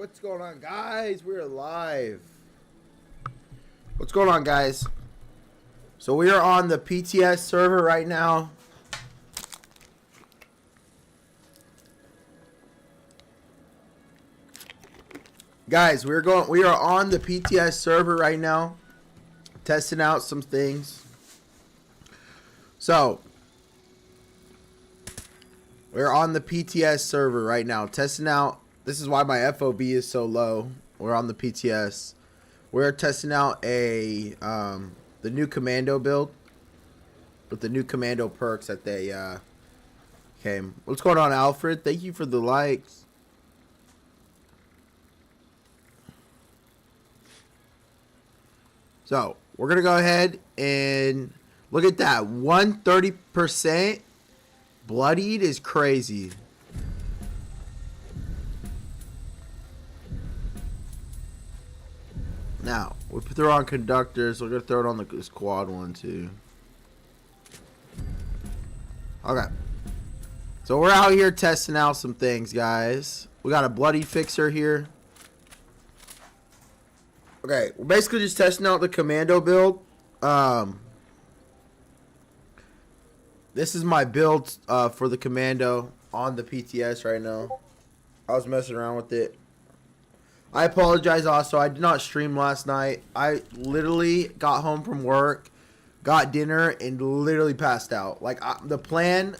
What's going on, guys? We're live. What's going on, guys? So we are on the PTS server right now. Guys, we are on the PTS server right now, testing out some things. So we're on the PTS server right now, testing out. This is why my FOB is so low. We're on the PTS. We're testing out the new commando build with the new commando perks that they came. What's going on, Alfred? Thank you for the likes. So we're gonna go ahead and look at that. 130% bloodied is crazy. Now we throw on conductors. We're gonna throw it on the squad one too. Okay. So we're out here testing out some things, guys. We got a bloody fixer here. Okay, we're basically just testing out the commando build. This is my build for the commando on the PTS right now. I was messing around with it. I apologize also. I did not stream last night. I literally got home from work, got dinner, and literally passed out. Like, the plan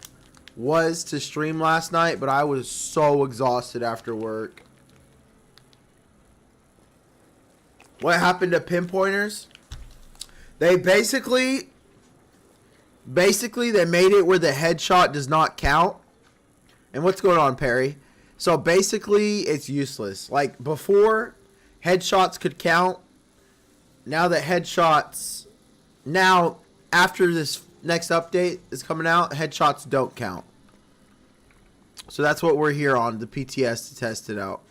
was to stream last night, but I was so exhausted after work. What happened to pinpointers? They basically they made it where the headshot does not count. And what's going on, Perry? So basically it's useless. Like before, headshots could count. Now that after this next update is coming out, headshots don't count. So that's what we're here on the PTS to test it out.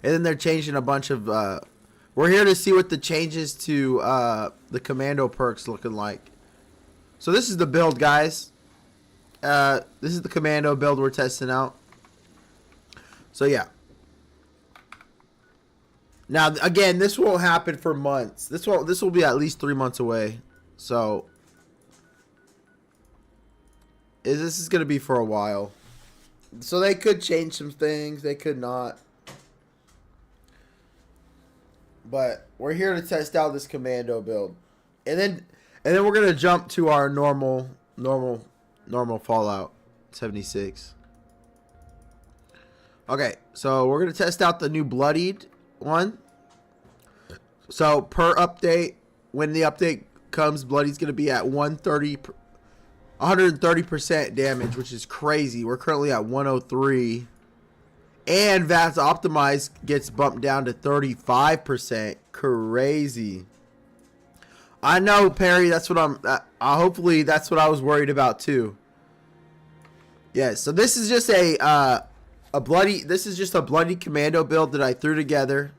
And then they're changing a bunch of we're here to see what the changes to the commando perks looking like. So this is the build, guys. This is the commando build we're testing out. So yeah. Now again, this won't happen for months. This will be at least 3 months away. So this is gonna be for a while. So they could change some things. They could not. But we're here to test out this commando build, and then we're gonna jump to our normal Fallout 76. Okay, so we're gonna test out the new bloodied one. So per update, when the update comes, bloody's gonna be at 130% damage, which is crazy. We're currently at 103. And VATS optimized gets bumped down to 35%. Crazy. I know, Perry. That's what hopefully that's what I was worried about too. Yeah. So this is just a bloody commando build that I threw together.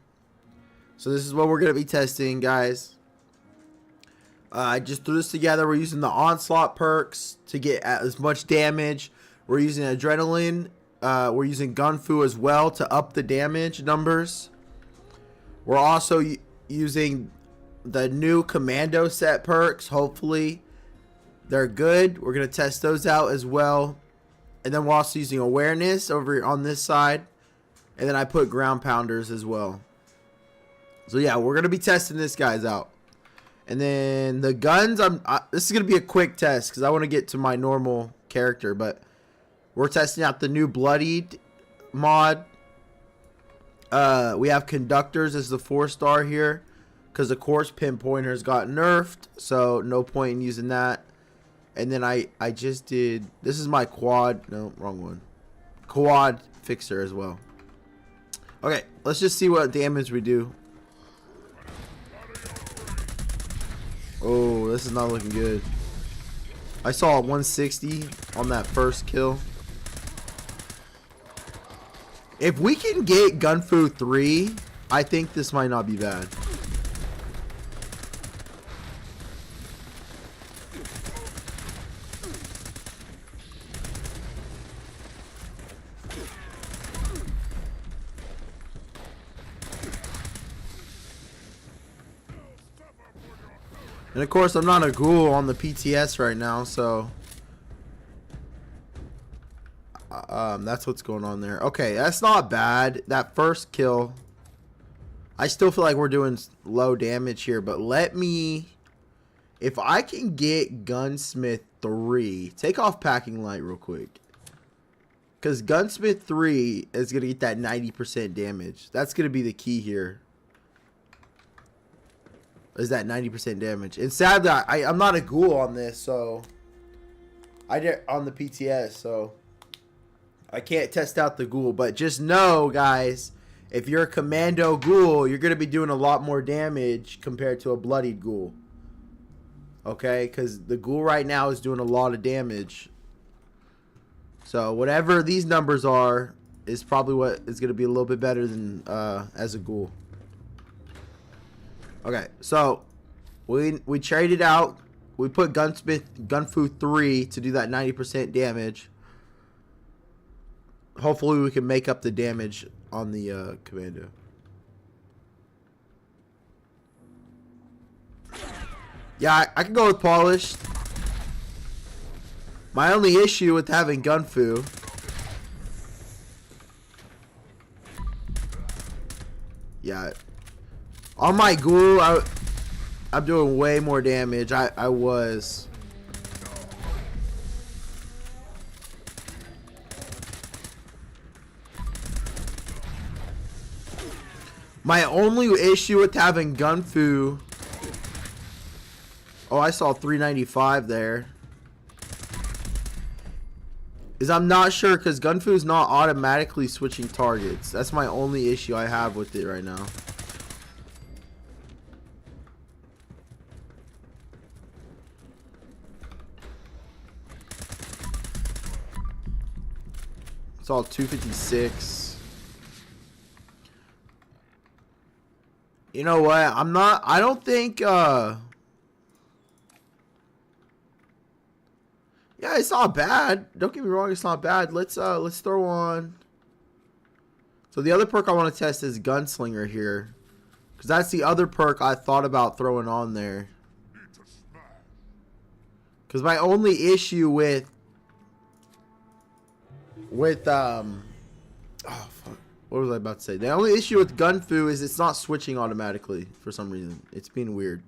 So this is what we're gonna be testing, guys. I just threw this together. We're using the onslaught perks to get as much damage. We're using adrenaline. We're using Gunfu as well to up the damage numbers. We're also using the new commando set perks. Hopefully they're good. We're going to test those out as well. And then we're also using awareness over on this side. And then I put ground pounders as well. So yeah, we're going to be testing this guys out. And then the guns, this is going to be a quick test because I want to get to my normal character, but we're testing out the new bloodied mod. We have conductors as the 4-star here because of course pinpointers got nerfed, so no point in using that. And then I just did, this is my quad, no, wrong one. Quad fixer as well. Okay, let's just see what damage we do. Oh, this is not looking good. I saw a 160 on that first kill. If we can get Gunfu 3, I think this might not be bad. And of course, I'm not a ghoul on the PTS right now, so that's what's going on there. Okay, that's not bad. That first kill, I still feel like we're doing low damage here, but let me, if I can get Gunsmith 3, take off Packing Light real quick. Because Gunsmith 3 is going to get that 90% damage. That's going to be the key here. Is that 90% damage. And sadly, I'm not a ghoul on this, so I did on the PTS, so I can't test out the ghoul. But just know, guys, if you're a commando ghoul, you're going to be doing a lot more damage compared to a bloodied ghoul. Okay? Because the ghoul right now is doing a lot of damage. So whatever these numbers are is probably what is going to be a little bit better than as a ghoul. Okay, so we traded out. We put Gunfu 3 to do that 90% damage. Hopefully we can make up the damage on the commando. Yeah, I can go with Polished. My only issue with having Gunfu on my ghoul, I'm doing way more damage. I was. My only issue with having Gunfu. Oh, I saw 395 there. Is I'm not sure because Gunfu is not automatically switching targets. That's my only issue I have with it right now. It's all 256. You know what? I don't think yeah, it's not bad. Don't get me wrong, it's not bad. Let's throw on. So the other perk I want to test is Gunslinger here. Cuz that's the other perk I thought about throwing on there. Cuz my only issue with oh fuck, what was I about to say? The only issue with Gunfu is it's not switching automatically for some reason. It's being weird.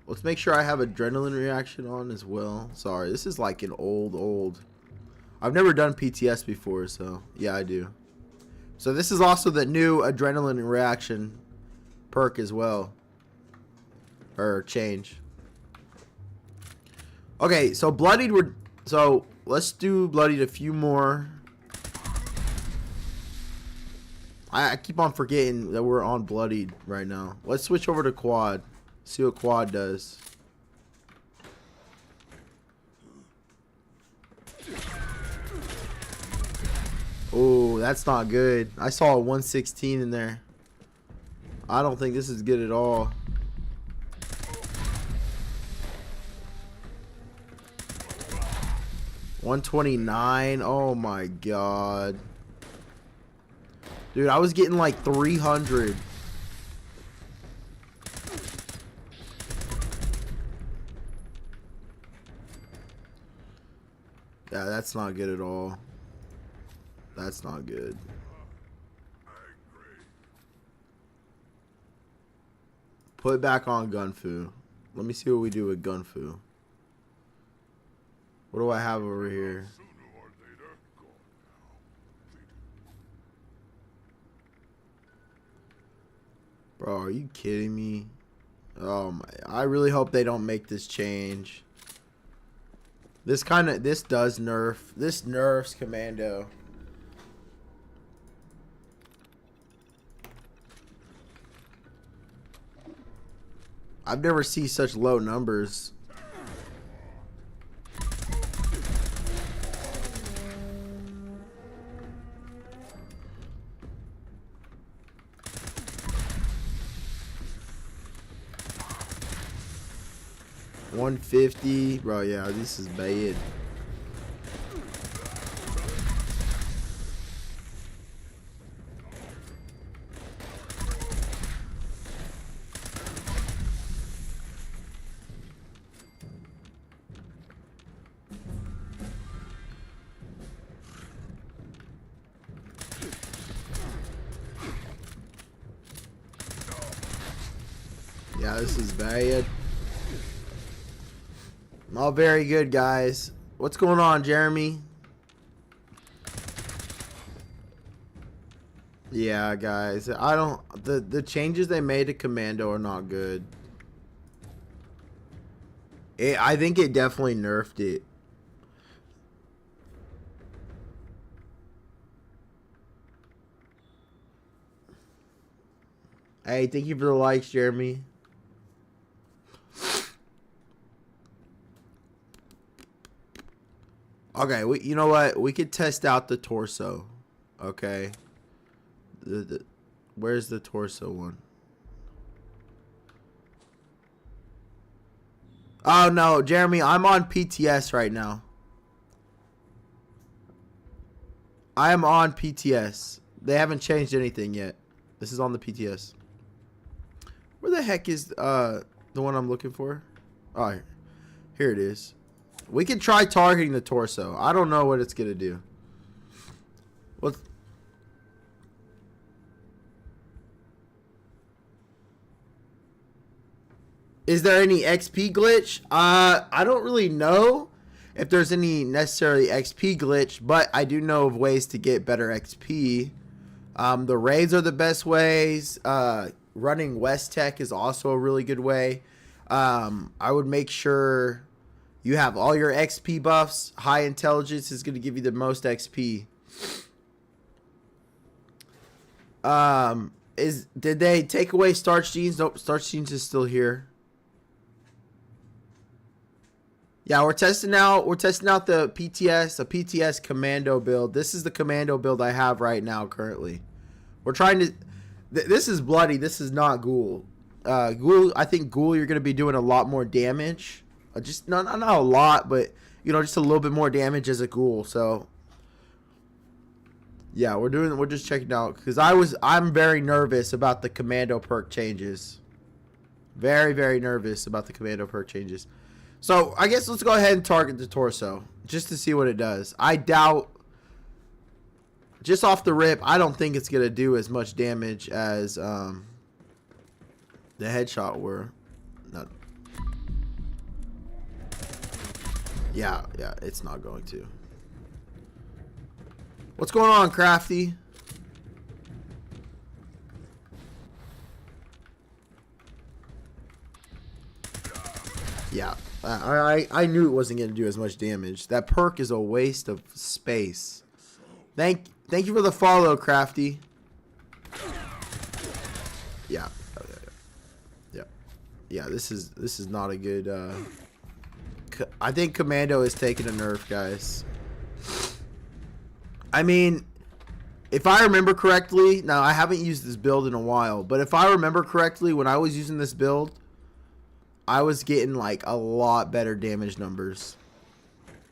Let's make sure I have adrenaline reaction on as well. Sorry, this is like an old. I've never done PTS before, so yeah, I do. So this is also the new adrenaline reaction perk as well, or change. Okay, so bloodied. So let's do bloodied a few more. I keep on forgetting that we're on bloodied right now. Let's switch over to quad. See what quad does. Oh, that's not good. I saw a 116 in there. I don't think this is good at all. $129. Oh my god. Dude, I was getting like 300. Yeah, that's not good at all. That's not good. Put it back on Gunfu. Let me see what we do with Gunfu. What do I have over here? Bro, are you kidding me? Oh my, I really hope they don't make this change. This does nerf. This nerfs commando. I've never seen such low numbers. $150, bro. Yeah, this is bad. Yeah, this is bad. All very good, guys. What's going on, Jeremy? Yeah, guys. I don't... The changes they made to Commando are not good. I think it definitely nerfed it. Hey, thank you for the likes, Jeremy. Okay, you know what? We could test out the torso. Okay. Where's the torso one? Oh, no, Jeremy, I'm on PTS right now. I am on PTS. They haven't changed anything yet. This is on the PTS. Where the heck is the one I'm looking for? Oh, here it is. We can try targeting the torso. I don't know what it's going to do. What? Is there any XP glitch? I don't really know if there's any necessarily XP glitch, but I do know of ways to get better XP. The raids are the best ways. Running West Tech is also a really good way. I would make sure you have all your XP buffs. High intelligence is going to give you the most XP. Did they take away Starch Jeans? Nope, Starch Jeans is still here. Yeah, we're testing out the PTS, a PTS Commando build. This is the Commando build I have right now currently. We're trying to this is bloody. This is not Ghoul. Ghoul, I think Ghoul you're going to be doing a lot more damage. Just not a lot, but you know, just a little bit more damage as a Ghoul. So yeah, we're just checking out cuz I'm very nervous about the Commando perk changes. Very, very nervous about the Commando perk changes. So, I guess let's go ahead and target the torso just to see what it does. I doubt, just off the rip, I don't think it's going to do as much damage as the headshot were. No. Yeah, it's not going to. What's going on, Crafty? Yeah. I knew it wasn't going to do as much damage. That perk is a waste of space. Thank you for the follow, Crafty. Yeah. Yeah, this is not a good I think Commando is taking a nerf, guys. I mean, if I remember correctly, now I haven't used this build in a while, but if I remember correctly, when I was using this build, I was getting like a lot better damage numbers.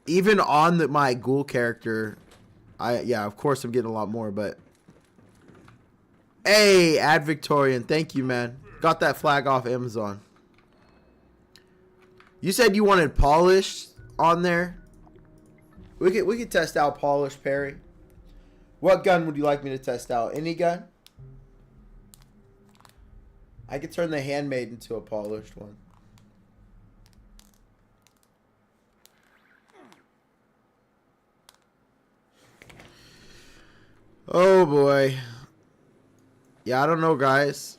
Even on my Ghoul character, yeah, of course I'm getting a lot more, but hey, Ad Victorian, thank you, man. Got that flag off Amazon. You said you wanted polished on there. We could test out polished, Perry. What gun would you like me to test out? Any gun? I could turn the handmade into a polished one. Oh boy. Yeah, I don't know, guys.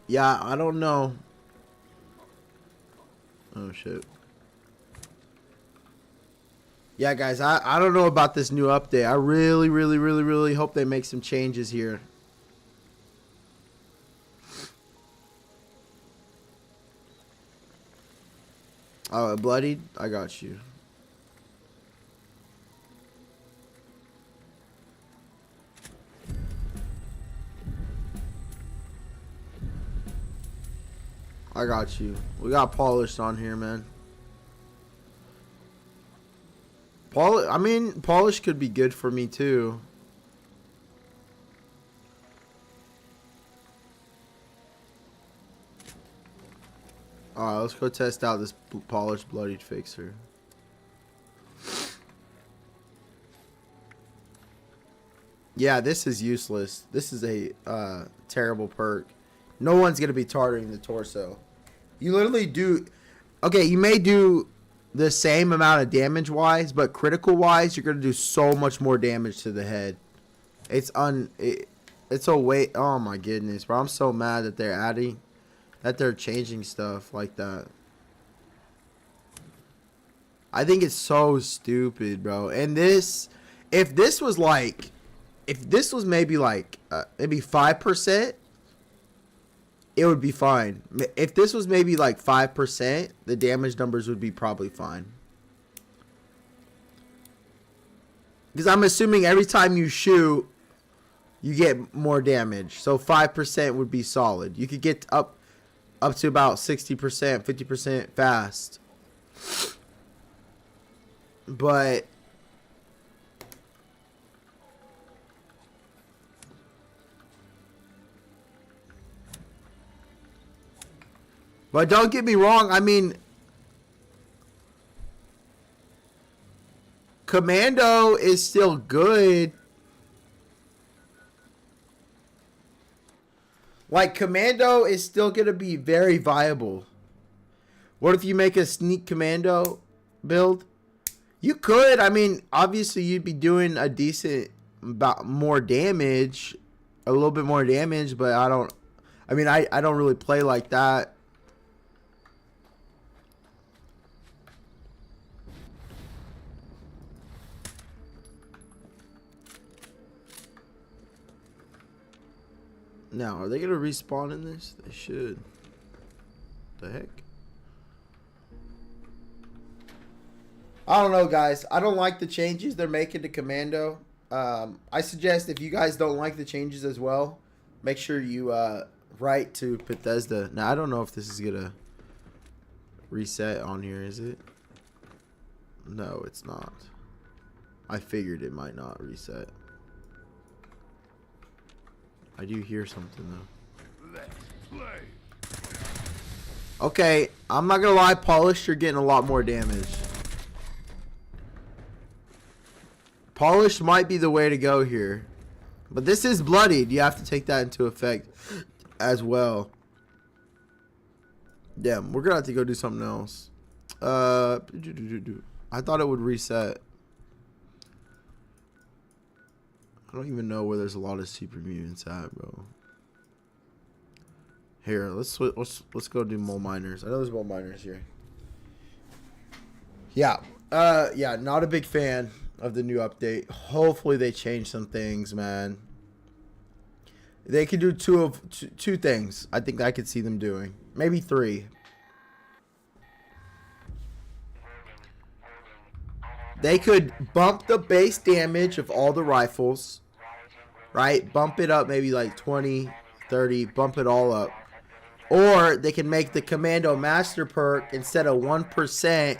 Yeah, I don't know. Oh shit. Yeah, guys, I don't know about this new update. I really hope they make some changes here. Oh, bloodied? I got you. I got you. We got polished on here, man. I mean, polish could be good for me too. Alright, let's go test out this polished bloodied fixer. Yeah, this is useless. This is a terrible perk. No one's gonna be targeting the torso. You literally do. Okay, you may do the same amount of damage wise, but critical wise, you're gonna do so much more damage to the head. It's a way. Oh my goodness, bro! I'm so mad that they're changing stuff like that. I think it's so stupid, bro. And if this was maybe like maybe 5%, it would be fine. If this was maybe like 5%, the damage numbers would be probably fine. Because I'm assuming every time you shoot, you get more damage. So 5% would be solid. You could get up to about 60%, 50% fast. But don't get me wrong. I mean, Commando is still good. Like, Commando is still going to be very viable. What if you make a sneak Commando build? You could. I mean, obviously, you'd be doing a decent more damage. A little bit more damage, but I don't really play like that. Now, are they going to respawn in this? They should. The heck? I don't know, guys. I don't like the changes they're making to Commando. I suggest if you guys don't like the changes as well, make sure you write to Bethesda. Now, I don't know if this is going to reset on here, is it? No, it's not. I figured it might not reset. I do hear something though. Let's play. Okay, I'm not gonna lie, Polished, you're getting a lot more damage. Polished might be the way to go here. But this is bloodied. You have to take that into effect as well. Damn, we're gonna have to go do something else. I thought it would reset. I don't even know where there's a lot of super mutants at, bro. Here, let's go do mole miners. I know there's mole miners here. Yeah, yeah, not a big fan of the new update. Hopefully they change some things, man. They could do two things. I think I could see them doing, maybe 3. They could bump the base damage of all the rifles, right? Bump it up maybe like 20, 30, bump it all up. Or they can make the Commando Master perk, instead of 1%,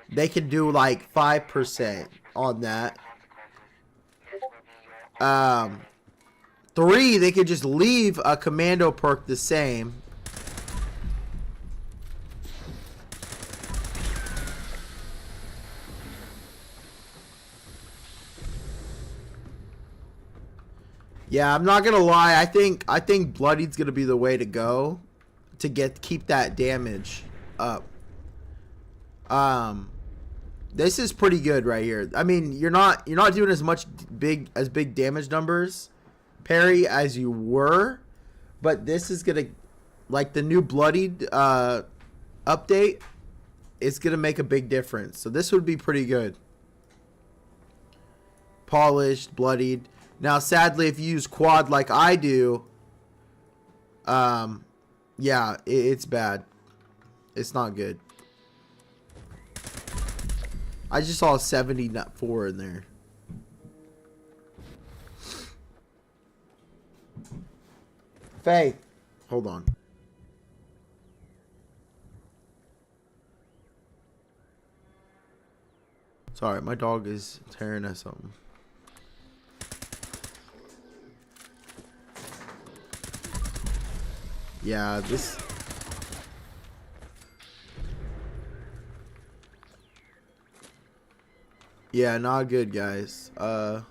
they could do like 5% on that. 3, they could just leave a Commando perk the same. Yeah, I'm not gonna lie. I think Bloodied's gonna be the way to go to keep that damage up. This is pretty good right here. I mean, you're not doing as big damage numbers, Perry, as you were, but this is gonna, like, the new Bloodied update. It's gonna make a big difference. So this would be pretty good. Polished, Bloodied. Now, sadly, if you use quad like I do, yeah, it's bad. It's not good. I just saw a 74 in there. Faye, hold on. Sorry, my dog is tearing at something. Yeah, this... Yeah, not good, guys. Yeah,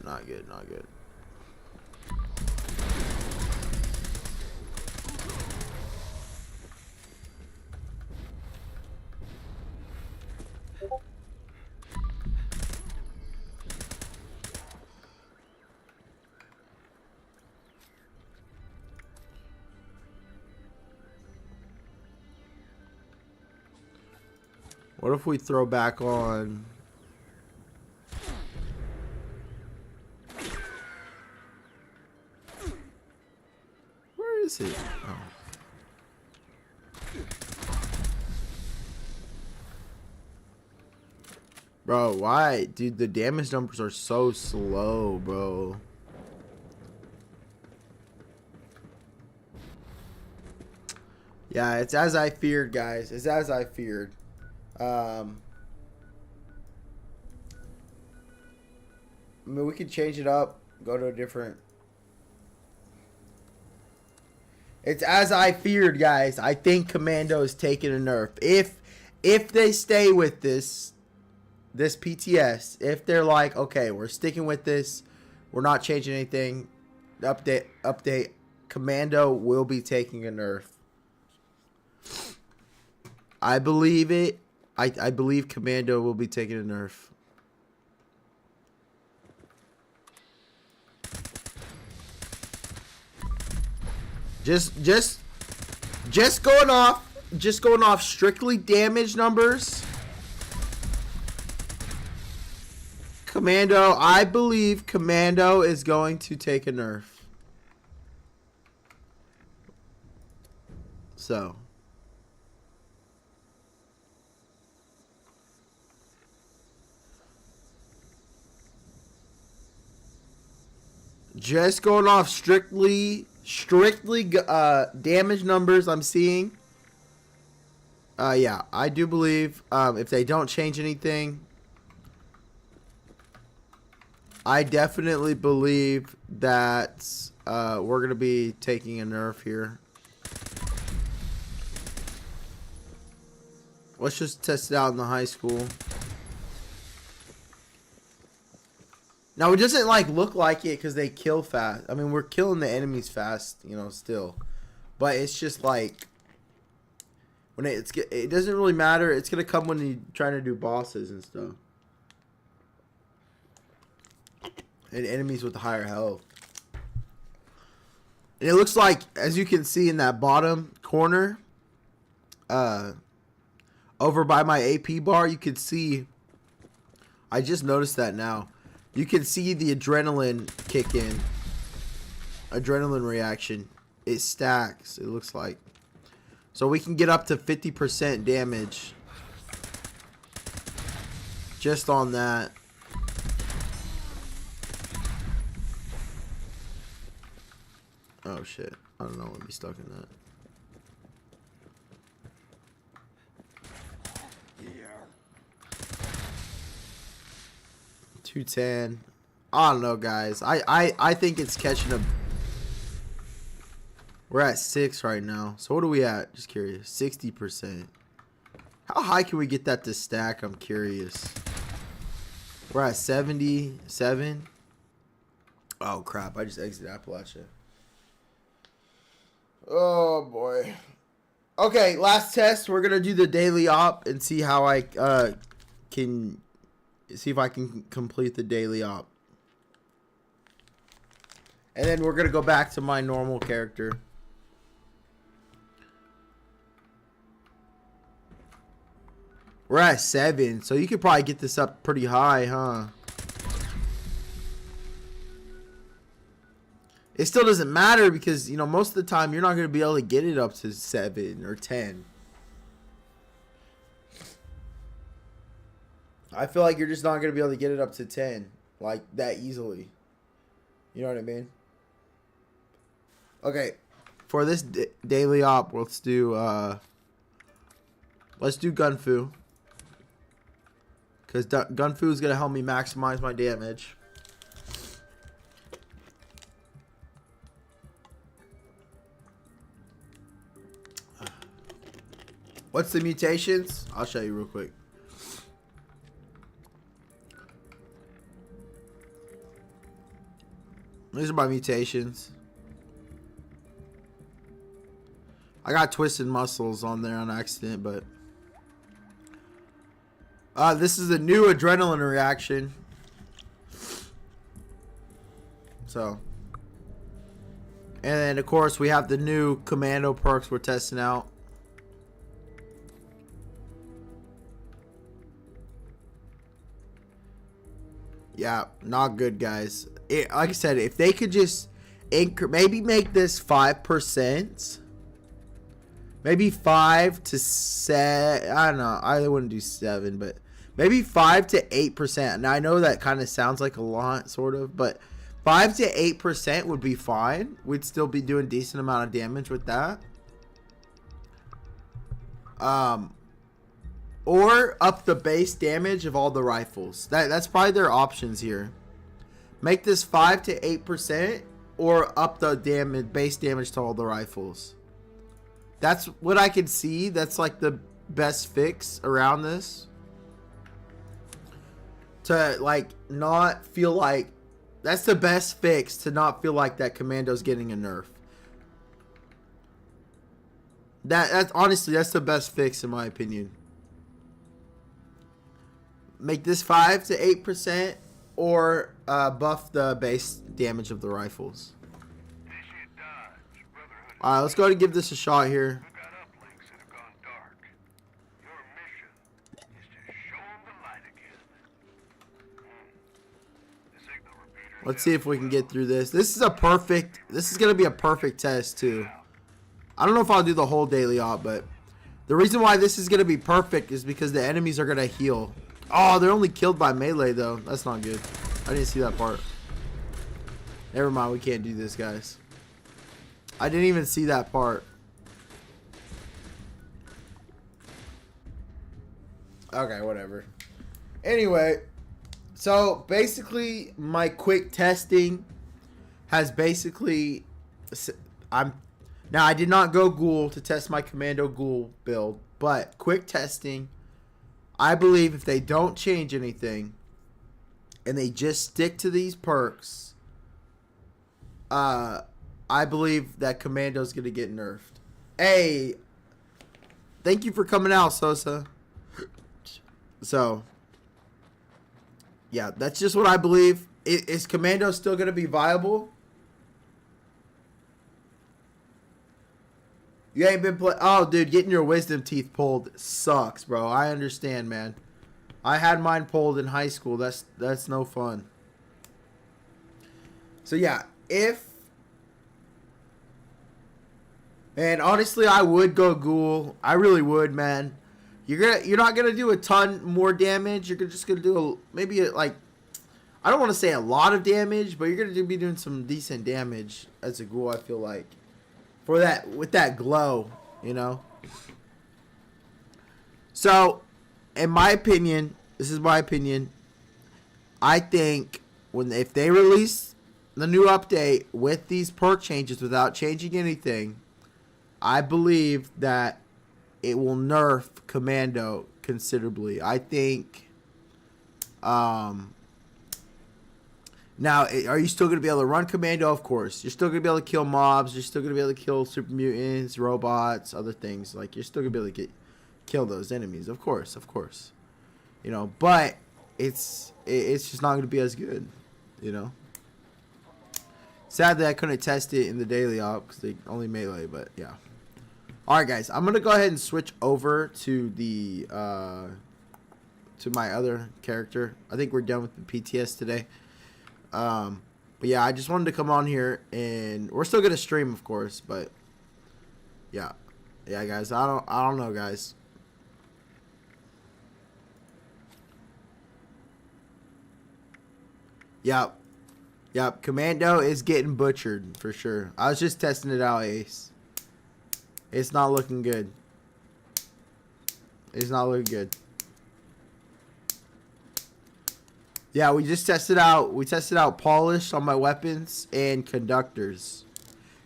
not good, not good. What if we throw back on? Where is it? Oh. Bro, why? Dude, the damage numbers are so slow, bro. Yeah, it's as I feared, guys. It's as I feared. I mean, we could change it up. Go to a different... It's as I feared, guys. I think Commando is taking a nerf. If they stay with this PTS, if they're like, okay, we're sticking with this, we're not changing anything, update, Commando will be taking a nerf. I believe it. I believe Commando will be taking a nerf. Just going off strictly damage numbers. Commando, I believe Commando is going to take a nerf. So. Just going off strictly damage numbers I'm seeing. Yeah, I do believe if they don't change anything, I definitely believe that we're going to be taking a nerf here. Let's just test it out in the high school. Now, it doesn't like look like it because they kill fast. I mean, we're killing the enemies fast, you know, still. But it's just like when it doesn't really matter. It's going to come when you're trying to do bosses and stuff. And enemies with higher health. And it looks like, as you can see in that bottom corner, over by my AP bar, you can see, I just noticed that now. You can see the adrenaline kick in. Adrenaline reaction. It stacks, it looks like. So we can get up to 50% damage. Just on that. Oh shit. I don't know what would be stuck in that. Yeah. 210. I don't know, guys. I think it's catching up. We're at 6 right now. So what are we at? Just curious. 60%. How high can we get that to stack? I'm curious. We're at 77. Oh crap, I just exited Appalachia. Oh boy. Okay, last test. We're gonna do the daily op and see how I can see if I can complete the daily op. And then we're gonna go back to my normal character. We're at 7, so you could probably get this up pretty high, huh? It still doesn't matter because, you know, most of the time you're not going to be able to get it up to 7 or 10. I feel like you're just not going to be able to get it up to 10 like that easily. You know what I mean? Okay, for this daily op, let's do Gunfu. Because Gunfu is going to help me maximize my damage. What's the mutations? I'll show you real quick. These are my mutations. I got twisted muscles on there on accident, but this is a new adrenaline reaction. So, and then of course we have the new commando perks we're testing out. Yeah, not good, guys. Like I said, if they could just maybe make this 5%, maybe 5 to 7. I don't know. I wouldn't do 7, but maybe 5 to 8%. Now I know that kind of sounds like a lot, sort of, but 5 to 8% would be fine. We'd still be doing decent amount of damage with that. Or up the base damage of all the rifles. That's probably their options here. Make this 5 to 8%, or up the base damage to all the rifles. That's what I could see. That's like the best fix around this. To like not feel like, that's the best fix to not feel like that commando's getting a nerf. That's honestly, that's the best fix in my opinion. Make this 5 to 8%, or buff the base damage of the rifles. Alright, let's go ahead and give this a shot here. Let's see if we can get through this. This is going to be a perfect test too. I don't know if I'll do the whole daily op, but the reason why this is going to be perfect is because the enemies are going to heal. Oh, they're only killed by melee though. That's not good. I didn't see that part. Never mind, we can't do this, guys. I didn't even see that part. Okay, whatever. Anyway, so basically my quick testing has basically, now I did not go ghoul to test my commando ghoul build, but quick testing, I believe if they don't change anything and they just stick to these perks, I believe that commando's gonna get nerfed. Hey, thank you for coming out, Sosa. So, yeah, that's just what I believe. Is commando still gonna be viable? You ain't been play. Oh, dude, getting your wisdom teeth pulled sucks, bro. I understand, man. I had mine pulled in high school. That's no fun. So yeah, and honestly, I would go ghoul. I really would, man. You're not gonna do a ton more damage. You're just gonna do like, I don't want to say a lot of damage, but you're gonna be doing some decent damage as a ghoul. I feel like. For that, with that glow, you know. So, in my opinion, this is my opinion. I think if they release the new update with these perk changes without changing anything, I believe that it will nerf commando considerably. I think. Now, are you still going to be able to run commando? Of course. You're still going to be able to kill mobs. You're still going to be able to kill super mutants, robots, other things. Like, you're still going to be able to kill those enemies. Of course, of course. You know, but it's just not going to be as good, you know. Sadly, I couldn't test it in the daily op because they only melee, but yeah. Alright, guys. I'm going to go ahead and switch over to the to my other character. I think we're done with the PTS today. But yeah, I just wanted to come on here, and we're still gonna stream, of course, but yeah, guys, I don't know, guys. Yep, commando is getting butchered for sure. I was just testing it out, Ace. It's not looking good. It's not looking good. Yeah, we just tested out. We tested out polish on my weapons and conductors.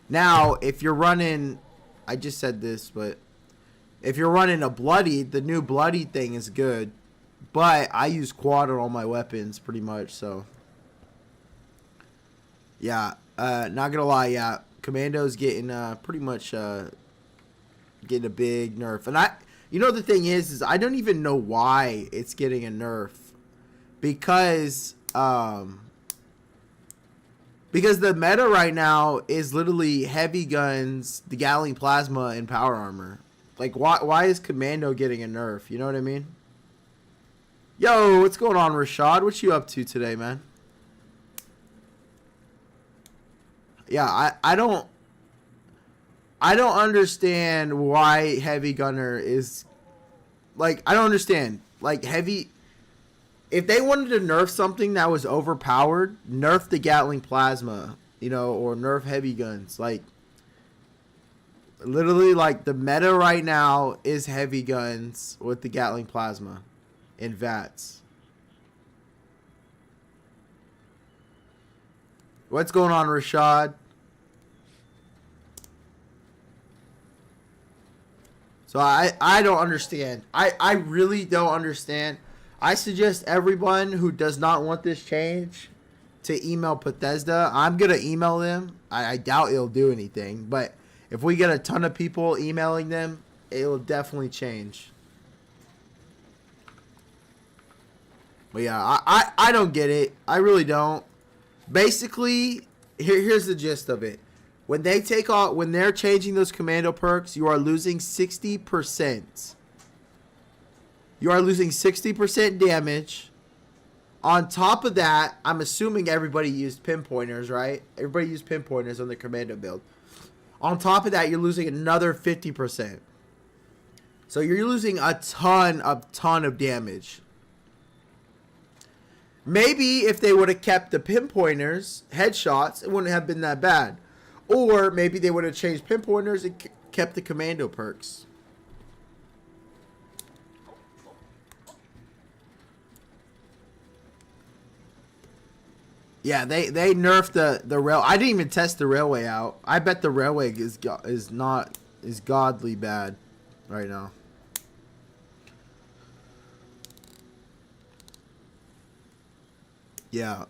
Now, if you're running, I just said this, but if you're running a bloodied, the new bloodied thing is good. But I use quad on all my weapons pretty much, so Yeah, not gonna lie, yeah, Commando's getting pretty much getting a big nerf, and you know, the thing is I don't even know why it's getting a nerf, because the meta right now is literally heavy guns, the Gatling Plasma, and power armor. Like, why is Commando getting a nerf? You know what I mean? Yo, what's going on, Rashad? What you up to today, man? Yeah, I don't understand why heavy gunner is, like, I don't understand. Like, heavy, if they wanted to nerf something that was overpowered, nerf the Gatling Plasma, you know, or nerf heavy guns. Like, literally, like, the meta right now is heavy guns with the Gatling Plasma and VATS. What's going on, Rashad? So I don't understand. I really don't understand. I suggest everyone who does not want this change to email Bethesda. I'm going to email them. I doubt it'll do anything. But if we get a ton of people emailing them, it'll definitely change. But yeah, I don't get it. I really don't. Basically, here's the gist of it. When they're changing those commando perks, you are losing 60%. You are losing 60% damage. On top of that, I'm assuming everybody used pinpointers, right? Everybody used pinpointers on the commando build. On top of that, you're losing another 50%. So you're losing a ton of damage. Maybe if they would have kept the pinpointers, headshots, it wouldn't have been that bad. Or maybe they would have changed pinpointers and kept the commando perks. Yeah, they nerfed the rail. I didn't even test the railway out. I bet the railway is godly bad right now. Yeah.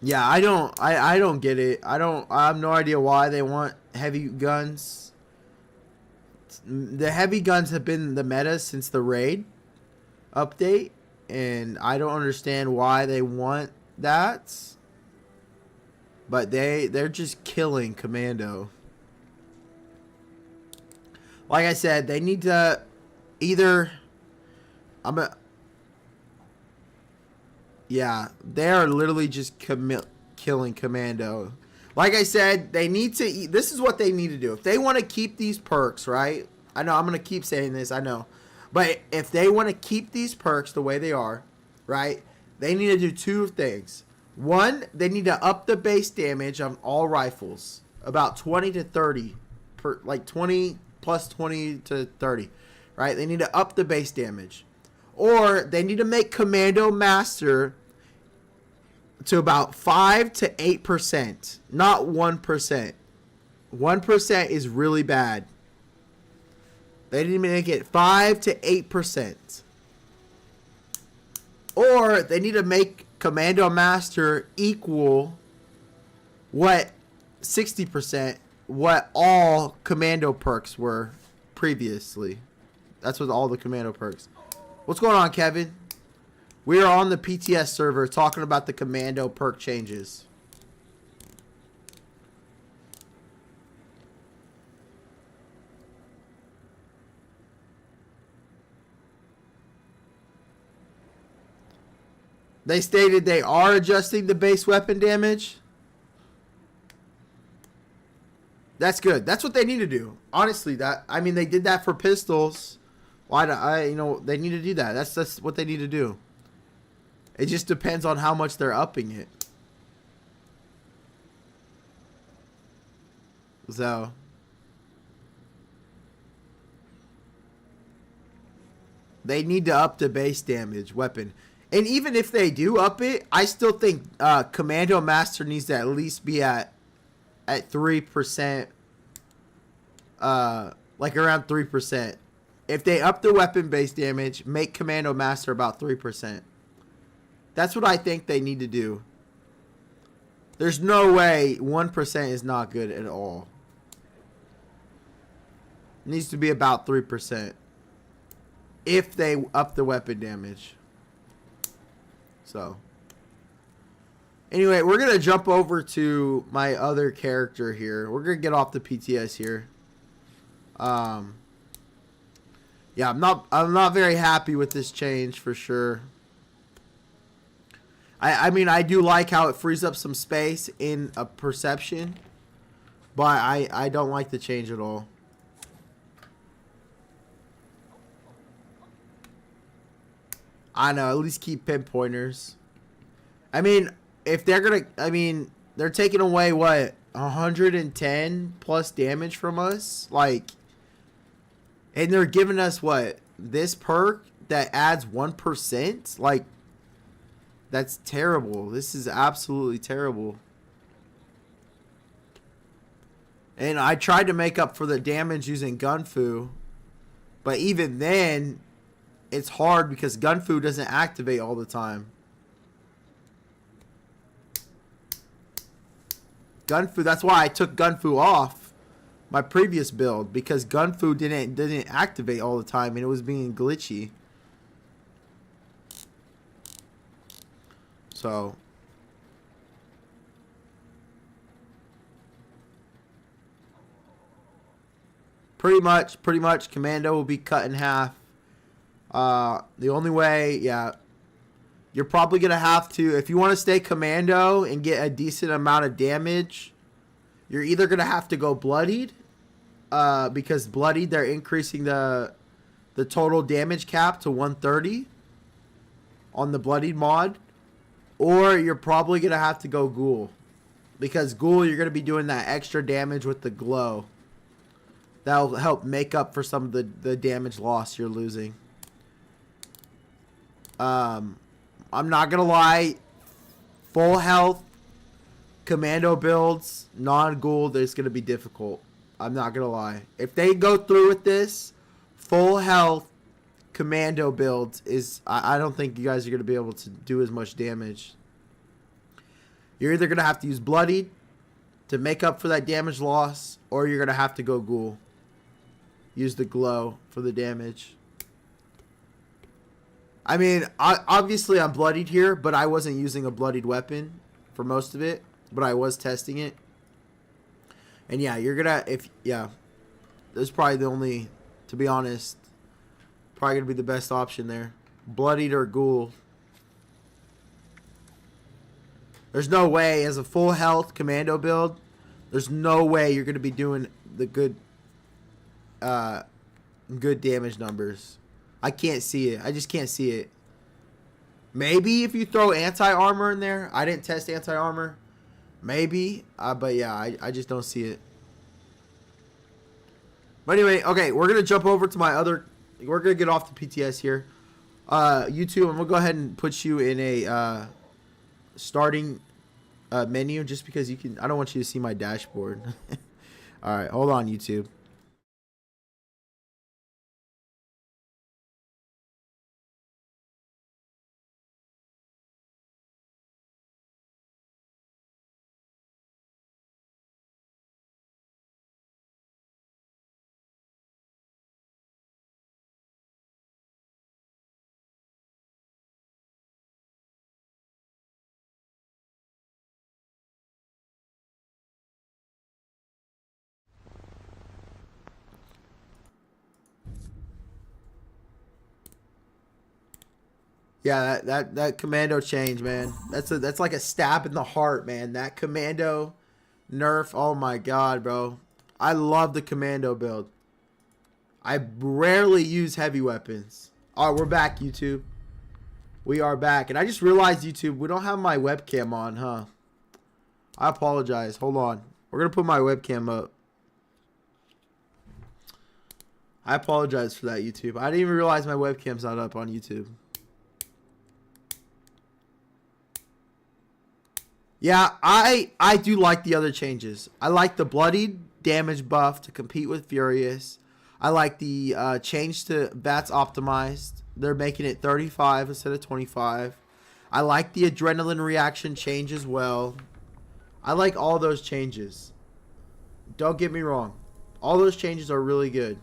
Yeah, I don't get it. I have no idea why they want heavy guns. The heavy guns have been the meta since the raid update, and I don't understand why they want that. But they're just killing Commando. Like I said, they need to either yeah, they are literally just killing Commando. Like I said, they need to this is what they need to do. If they want to keep these perks, right? I know I'm going to keep saying this, I know. But if they want to keep these perks the way they are, right? They need to do two things. One, they need to up the base damage on all rifles about 20 to 30 per, like 20 plus 20 to 30, right? They need to up the base damage. Or they need to make Commando Master to about 5 to 8%, not 1%. 1% is really bad. They need to make it 5 to 8%. Or they need to make Commando Master equal what 60%, what all Commando perks were previously. That's what all the Commando perks. What's going on, Kevin? We are on the PTS server talking about the Commando perk changes. They stated they are adjusting the base weapon damage. That's good. That's what they need to do. Honestly, they did that for pistols. Why do they need to do that. That's what they need to do. It just depends on how much they're upping it. So they need to up the base damage weapon. And even if they do up it, I still think Commando Master needs to at least be at 3%. Like around 3%. If they up the weapon base damage, make Commando Master about 3%. That's what I think they need to do. There's no way 1% is not good at all. It needs to be about 3% if they up the weapon damage. So, anyway, we're going to jump over to my other character here. We're going to get off the PTS here. Yeah, I'm not very happy with this change for sure. I mean, I do like how it frees up some space in a perception, but I don't like the change at all. I know, at least keep pinpointers. I mean, if they're gonna, I mean, they're taking away what, 110 plus damage from us, like, and they're giving us what, this perk that adds 1%, like. That's terrible. This is absolutely terrible. And I tried to make up for the damage using Gunfu. But even then, it's hard because Gunfu doesn't activate all the time. Gunfu, that's why I took Gunfu off my previous build. Because Gunfu didn't activate all the time and it was being glitchy. So, pretty much, Commando will be cut in half. The only way, yeah, you're probably going to have to, if you want to stay Commando and get a decent amount of damage, you're either going to have to go Bloodied, because Bloodied, they're increasing the total damage cap to 130 on the Bloodied mod. Or you're probably going to have to go Ghoul. Because Ghoul, you're going to be doing that extra damage with the glow. That'll help make up for some of the damage loss you're losing. I'm not going to lie. Full health, Commando builds, non-Ghoul, it's going to be difficult. I'm not going to lie. If they go through with this, full health, Commando builds is, I don't think you guys are going to be able to do as much damage. You're either going to have to use Bloodied to make up for that damage loss, or you're going to have to go Ghoul. Use the glow for the damage. I mean, obviously I'm Bloodied here, but I wasn't using a Bloodied weapon for most of it, but I was testing it. And yeah, you're going to, yeah, this is probably the only, to be honest, probably going to be the best option there. Bloodied or Ghoul. There's no way, as a full health Commando build, there's no way you're going to be doing the good damage numbers. I can't see it. I just can't see it. Maybe if you throw anti-armor in there. I didn't test anti-armor. Maybe. But yeah, I just don't see it. But anyway, okay, we're going to jump over to my other... We're going to get off the PTS here. YouTube, I'm going to go ahead and put you in a starting menu just because you can... I don't want you to see my dashboard. Alright, hold on, YouTube. Yeah, that Commando change, man. That's like a stab in the heart, man. That Commando nerf, oh my god, bro. I love the Commando build. I rarely use heavy weapons. Alright, we're back, YouTube. We are back. And I just realized, YouTube, we don't have my webcam on, huh? I apologize. Hold on. We're going to put my webcam up. I apologize for that, YouTube. I didn't even realize my webcam's not up on YouTube. Yeah, I do like the other changes. I like the Bloodied damage buff to compete with Furious. I like the change to VATS optimized. They're making it 35 instead of 25. I like the adrenaline reaction change as well. I like all those changes. Don't get me wrong. All those changes are really good.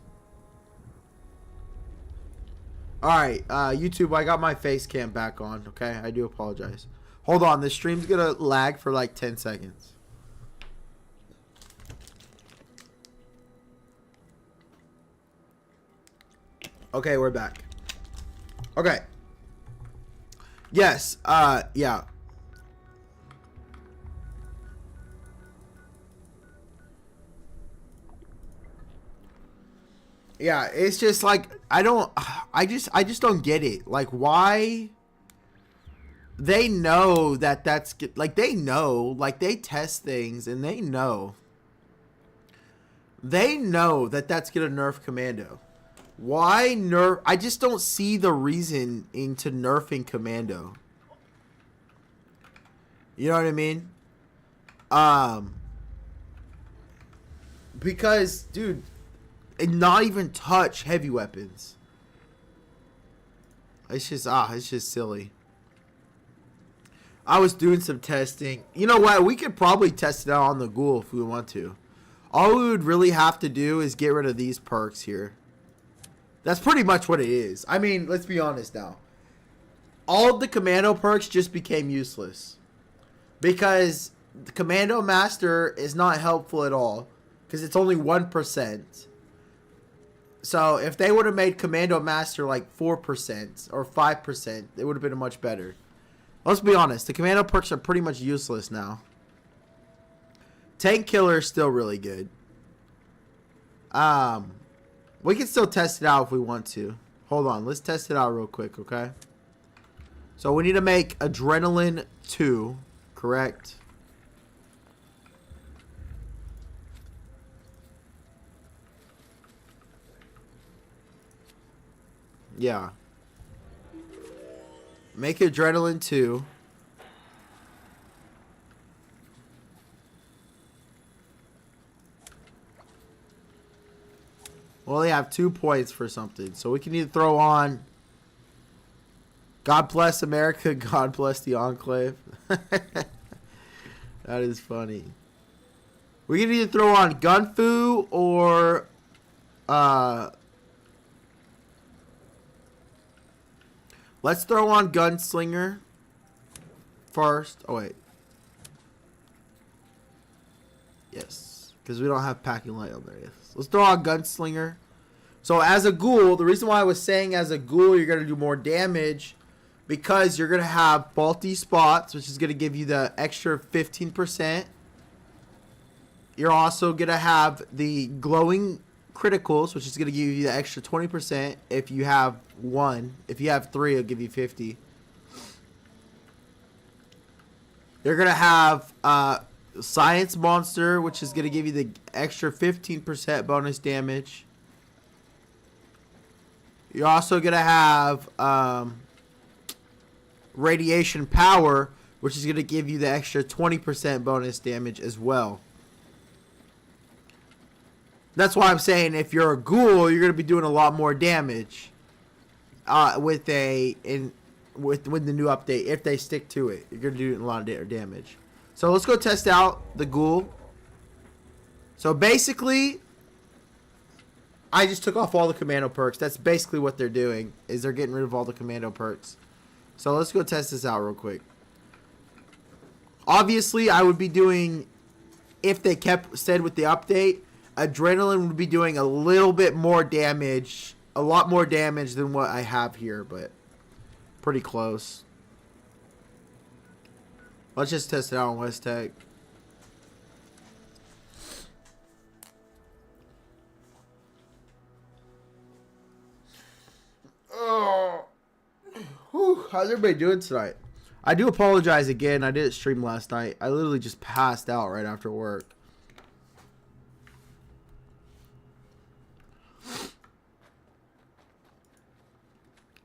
Alright, YouTube, I got my face cam back on, okay? I do apologize. Hold on, this stream's gonna lag for like 10 seconds. Okay, we're back. Okay. Yes, yeah. Yeah, it's just like I just don't get it. Like why they know that's like they know, like they test things and they know that that's gonna nerf Commando. Why nerf? I just don't see the reason into nerfing Commando. You know what I mean? Because dude, and not even touch heavy weapons. It's just silly. I was doing some testing. You know what? We could probably test it out on the Ghoul if we want to. All we would really have to do is get rid of these perks here. That's pretty much what it is. I mean, let's be honest now. All of the Commando perks just became useless. Because the Commando Master is not helpful at all. Because it's only 1%. So if they would have made Commando Master like 4% or 5%, it would have been much better. Let's be honest. The Commando perks are pretty much useless now. Tank Killer is still really good. We can still test it out if we want to. Hold on. Let's test it out real quick, okay? So we need to make Adrenaline 2, correct? Yeah. Make Adrenaline 2. We only have 2 points for something. So we can either throw on God Bless America, God Bless the Enclave. That is funny. We can either throw on Gunfu or let's throw on Gunslinger first. Oh wait. Yes, because we don't have Packing Light on there. Yes. Let's throw on Gunslinger. So as a Ghoul, the reason why I was saying as a Ghoul you're going to do more damage because you're going to have faulty spots, which is going to give you the extra 15%. You're also going to have the glowing criticals, which is going to give you the extra 20% if you have 1. If you have 3, it'll give you 50. You're going to have Science Monster, which is going to give you the extra 15% bonus damage. You're also going to have Radiation Power, which is going to give you the extra 20% bonus damage as well. That's why I'm saying if you're a Ghoul, you're going to be doing a lot more damage with the new update. If they stick to it, you're going to do a lot of damage. So let's go test out the Ghoul. So basically, I just took off all the Commando perks. That's basically what they're doing, is they're getting rid of all the Commando perks. So let's go test this out real quick. Obviously, I would be doing, if they stayed with the update, Adrenaline would be doing a little bit more damage, a lot more damage than what I have here, but pretty close. Let's just test it out on West Tech. Oh. Whew, how's everybody doing tonight? I do apologize again. I didn't stream last night. I literally just passed out right after work.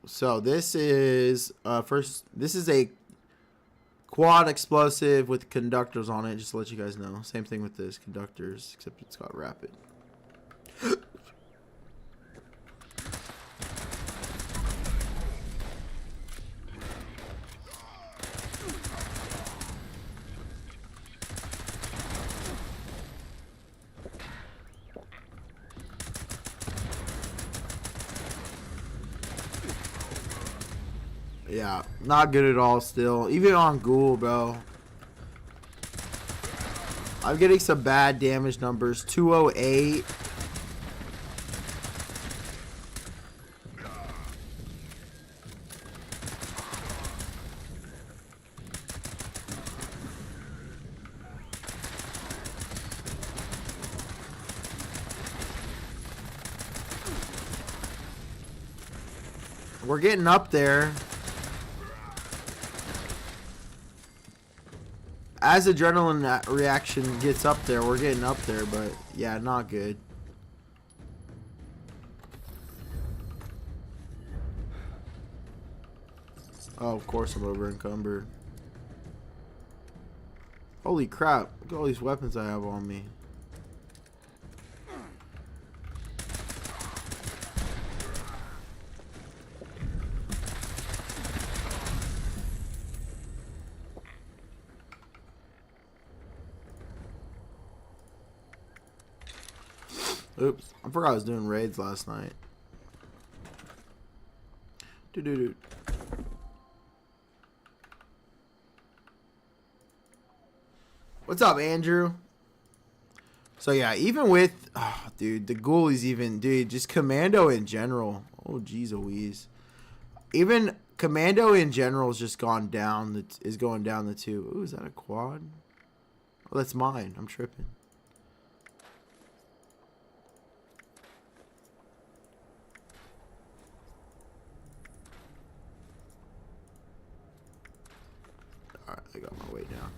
So this is this is a quad explosive with conductors on it, just to let you guys know. Same thing with this, conductors, except it's got rapid. Yeah, not good at all still. Even on Ghoul, bro. I'm getting some bad damage numbers. 208. We're getting up there. As adrenaline reaction gets up there, we're getting up there, but yeah, not good. Oh, of course I'm over encumbered. Holy crap, look at all these weapons I have on me. Oops, I forgot I was doing raids last night. Doo-doo-doo. What's up, Andrew? So yeah, even with, oh, dude, the ghoulies even, dude, just Commando in general. Oh, geez Louise. Even Commando in general has just gone down, is going down the 2. Ooh, is that a quad? Oh, that's mine. I'm tripping. Alright, I got my way down.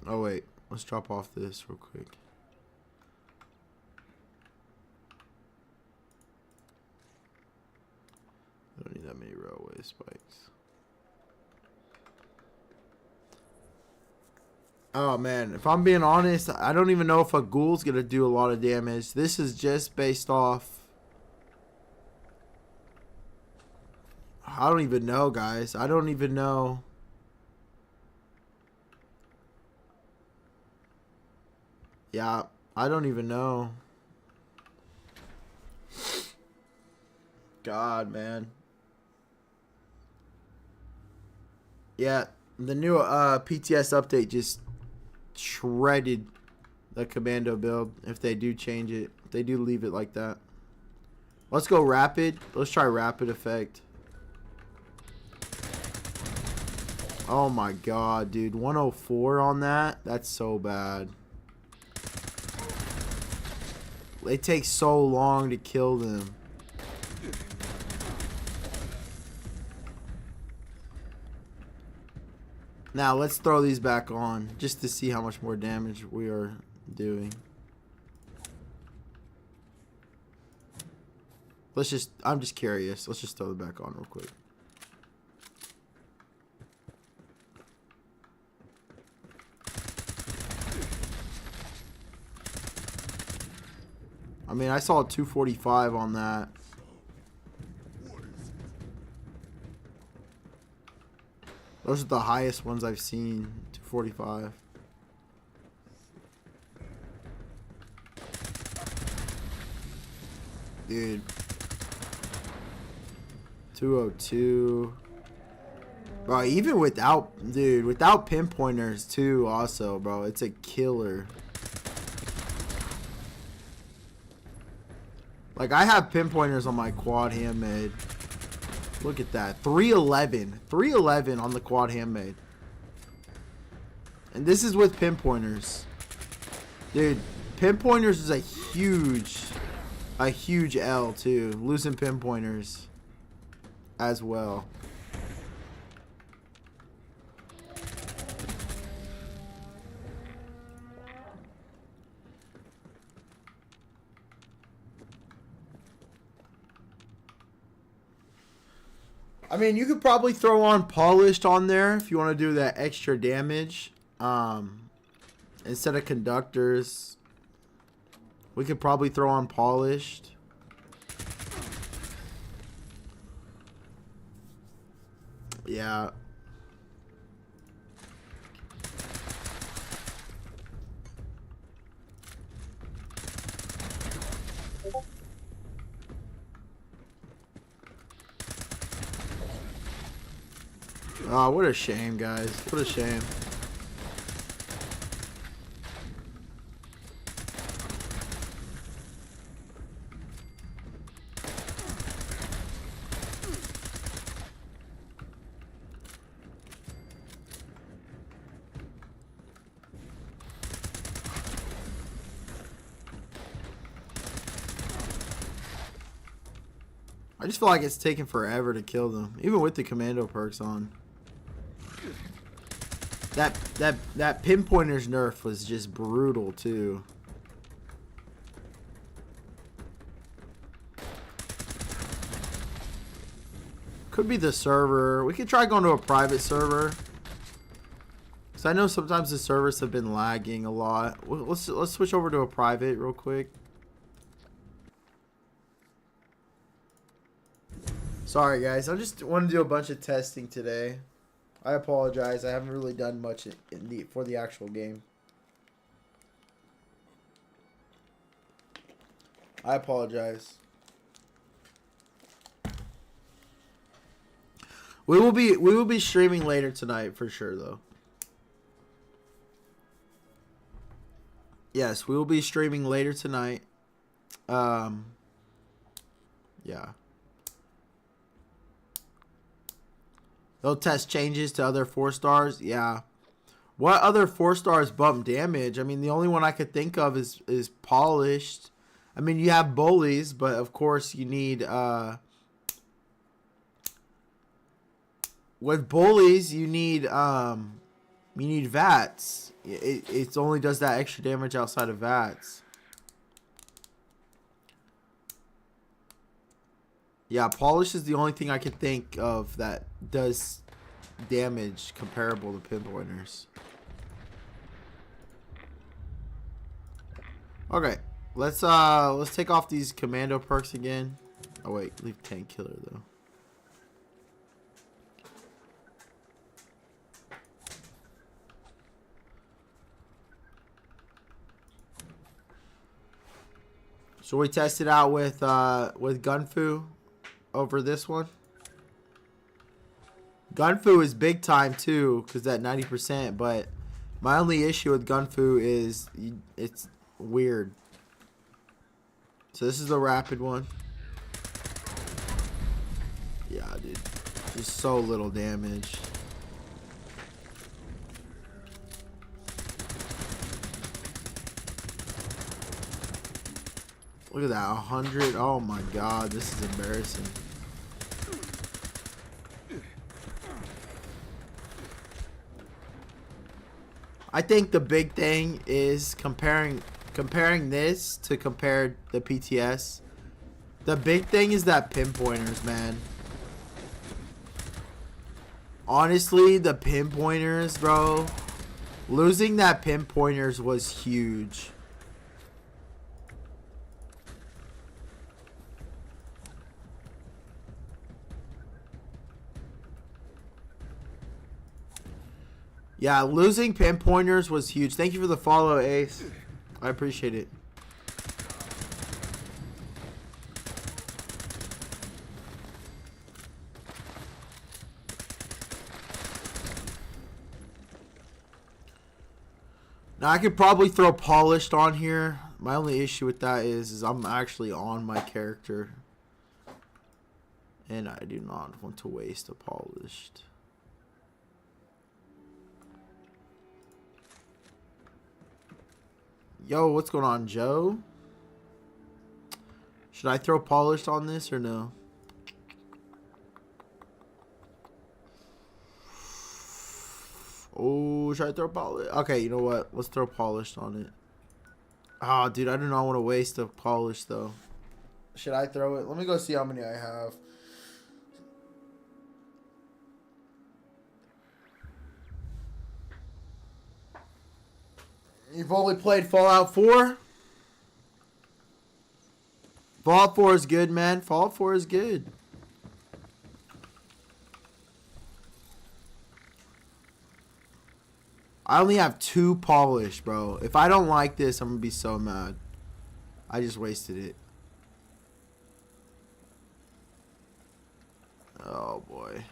Oh wait, let's drop off this real quick. I don't need that many railway spikes. Oh man, if I'm being honest, I don't even know if a ghoul's gonna do a lot of damage. This is just based off. I don't even know, guys. I don't even know. Yeah, I don't even know. God, man. Yeah, the new PTS update just shredded the Commando build. If they do change it, if they do leave it like that. Let's go rapid. Let's try rapid effect. Oh my god, dude. 104 on that? That's so bad. They take so long to kill them. Now let's throw these back on just to see how much more damage we are doing. Let's just, I'm just curious. Let's just throw it back on real quick. I mean, I saw a 245 on that. Those are the highest ones I've seen. 245. Dude. 202. Bro, even without, dude, without pinpointers too also, bro. It's a killer. Like, I have pinpointers on my quad handmade. Look at that. 311. 311 on the quad handmade. And this is with pinpointers. Dude, pinpointers is a huge L too. Losing pinpointers as well. I mean, you could probably throw on polished on there if you want to do that extra damage. Instead of conductors, we could probably throw on polished. Yeah. Oh, what a shame, guys. What a shame. I just feel like it's taking forever to kill them, even with the commando perks on. That pinpointer's nerf was just brutal too. Could be the server. We could try going to a private server. Cause I know sometimes the servers have been lagging a lot. Let's switch over to a private real quick. Sorry guys, I just want to do a bunch of testing today. I apologize. I haven't really done much for the actual game. I apologize. We will be streaming later tonight for sure though. Yes, we will be streaming later tonight. Yeah. They'll test changes to other 4-stars. Yeah. What other 4-stars bump damage? I mean, the only one I could think of is polished. I mean, you have bullies, but of course you need with bullies you need VATS. It only does that extra damage outside of VATS. Yeah, polish is the only thing I can think of that does damage comparable to pinpointers. Okay, let's take off these commando perks again. Oh wait, leave tank killer though. So we test it out with Gunfu over this one. Gunfu is big time too, cause at 90%. But my only issue with Gunfu is it's weird. So this is the rapid one. Yeah, dude, just so little damage. Look at that, 100. Oh my god, this is embarrassing. I think the big thing is comparing this to compare the PTS. The big thing is that pinpointers, man. Honestly, the pinpointers, bro. Losing that pinpointers was huge. Yeah, losing pinpointers was huge. Thank you for the follow, Ace. I appreciate it. Now, I could probably throw polished on here. My only issue with that is I'm actually on my character. And I do not want to waste a polished. Yo, what's going on, Joe? Should I throw polished on this or no? Oh, should I throw polished? Okay, you know what? Let's throw polished on it. Oh, dude, I do not want to waste a polish, though. Should I throw it? Let me go see how many I have. You've only played Fallout 4? Fallout 4 is good, man. Fallout 4 is good. I only have 2 polished, bro. If I don't like this, I'm going to be so mad. I just wasted it. Oh, boy.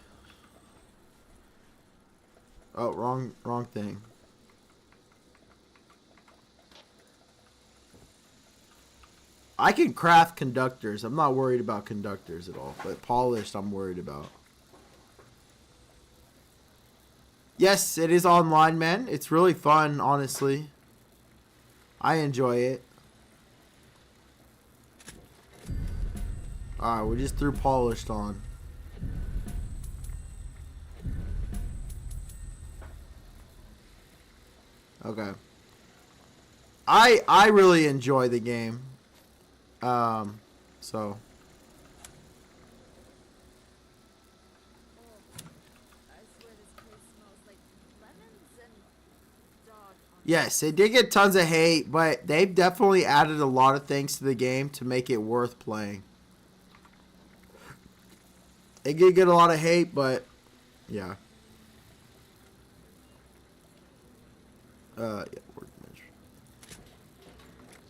Oh, wrong thing. I can craft conductors. I'm not worried about conductors at all. But polished, I'm worried about. Yes, it is online, man. It's really fun, honestly. I enjoy it. Alright, we just threw polished on. Okay. I really enjoy the game. So. Yes, it did get tons of hate, but they've definitely added a lot of things to the game to make it worth playing. It did get a lot of hate, but yeah. Yeah.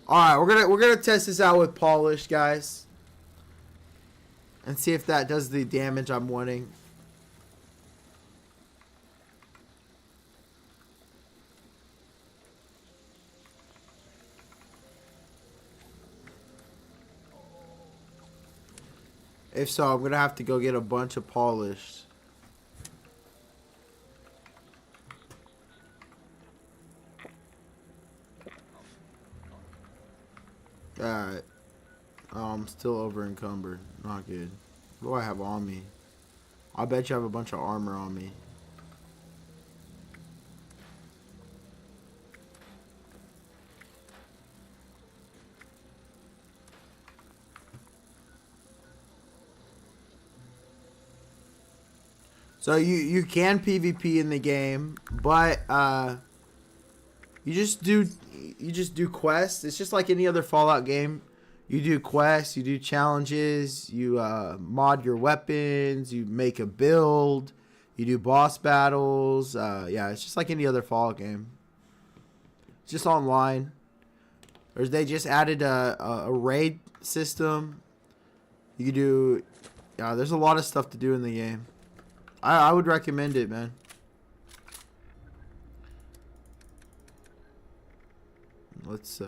All right, we're gonna test this out with polished, guys, and see if that does the damage I'm wanting. If so, I'm gonna have to go get a bunch of polished. Alright. I'm still over encumbered. Not good. What do I have on me? I bet you have a bunch of armor on me. So you can PvP in the game, but you just do quests. It's just like any other Fallout game. You do quests, you do challenges, you mod your weapons, you make a build, you do boss battles. Yeah, it's just like any other Fallout game. It's just online. Or they just added a raid system. You do, yeah. There's a lot of stuff to do in the game. I would recommend it, man. Let's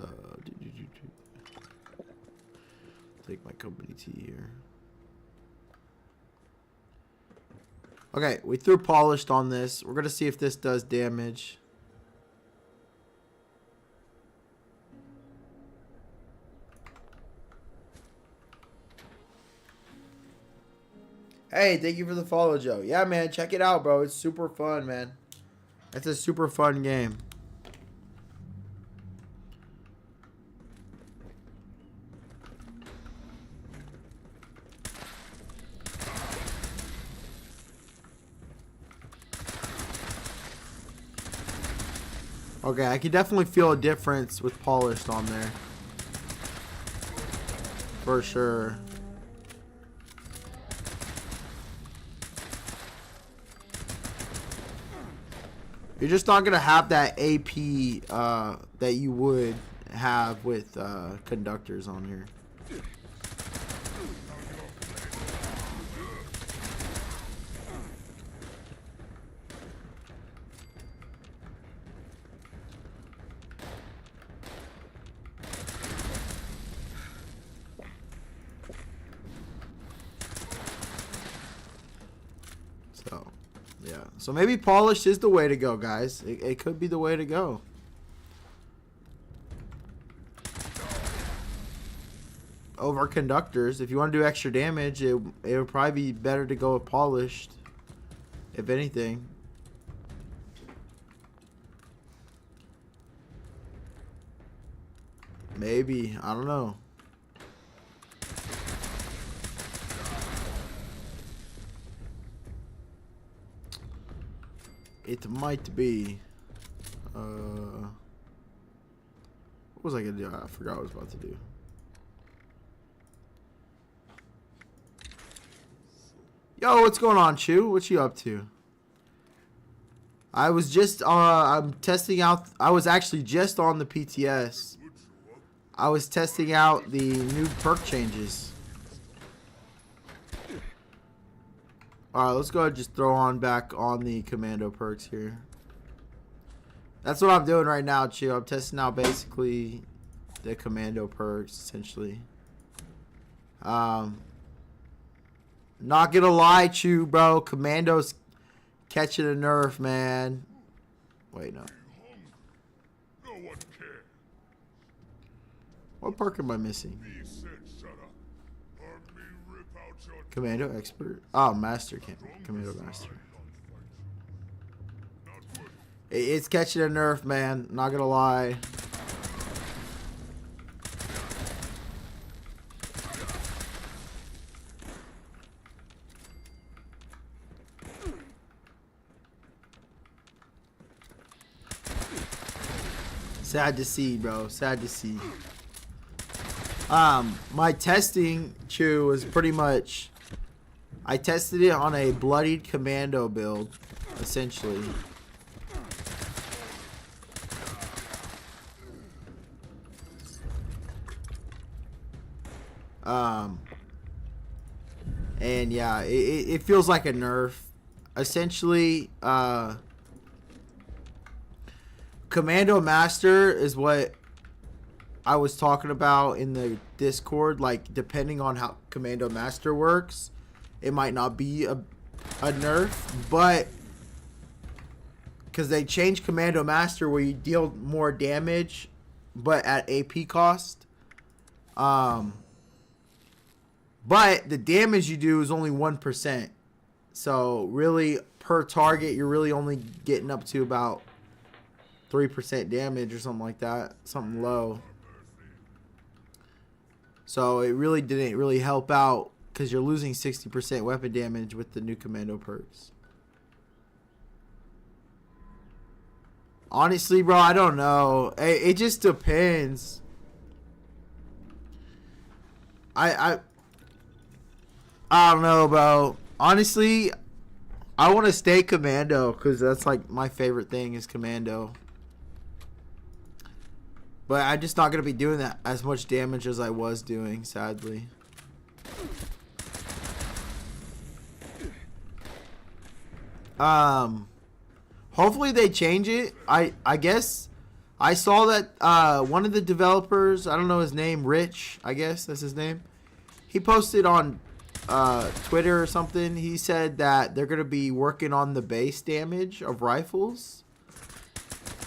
take my company tea here. Okay, we threw polished on this. We're gonna see if this does damage. Hey, thank you for the follow, Joe. Yeah, man, check it out, bro. It's super fun, man. It's a super fun game. Okay, I can definitely feel a difference with polished on there. For sure. You're just not gonna have that AP that you would have with conductors on here. So, yeah. So maybe polished is the way to go, guys. It could be the way to go. Over conductors. If you want to do extra damage, it would probably be better to go with polished. If anything. Maybe. I don't know. It might be. What was I gonna do? I forgot what I was about to do. Yo, what's going on, Chew? What you up to? I was just I'm testing out. I was actually just on the PTS. I was testing out the new perk changes. Alright, let's go ahead and just throw on back on the commando perks here. That's what I'm doing right now, Chew. I'm testing out basically the commando perks, essentially. Not gonna lie, Chew, bro. Commando's catching a nerf, man. Wait, no. What perk am I missing? Commando expert. Oh, master. Commando master. It's catching a nerf, man. Not gonna lie. Sad to see, bro. Sad to see. My testing, Chew, was pretty much... I tested it on a bloodied commando build, essentially. And yeah, it feels like a nerf. Essentially, Commando Master is what I was talking about in the Discord. Like, depending on how Commando Master works, it might not be a nerf, but because they changed Commando Master where you deal more damage, but at AP cost. But the damage you do is only 1%. So really, per target, you're really only getting up to about 3% damage or something like that. Something low. So it really didn't really help out because you're losing 60% weapon damage with the new commando perks. Honestly, bro, I don't know. It just depends. I don't know, bro. Honestly, I want to stay commando because that's like my favorite thing is commando. But I'm just not going to be doing that as much damage as I was doing, sadly. Hopefully they change it. I guess I saw that one of the developers, I don't know his name, Rich, I guess that's his name. He posted on Twitter or something. He said that they're going to be working on the base damage of rifles.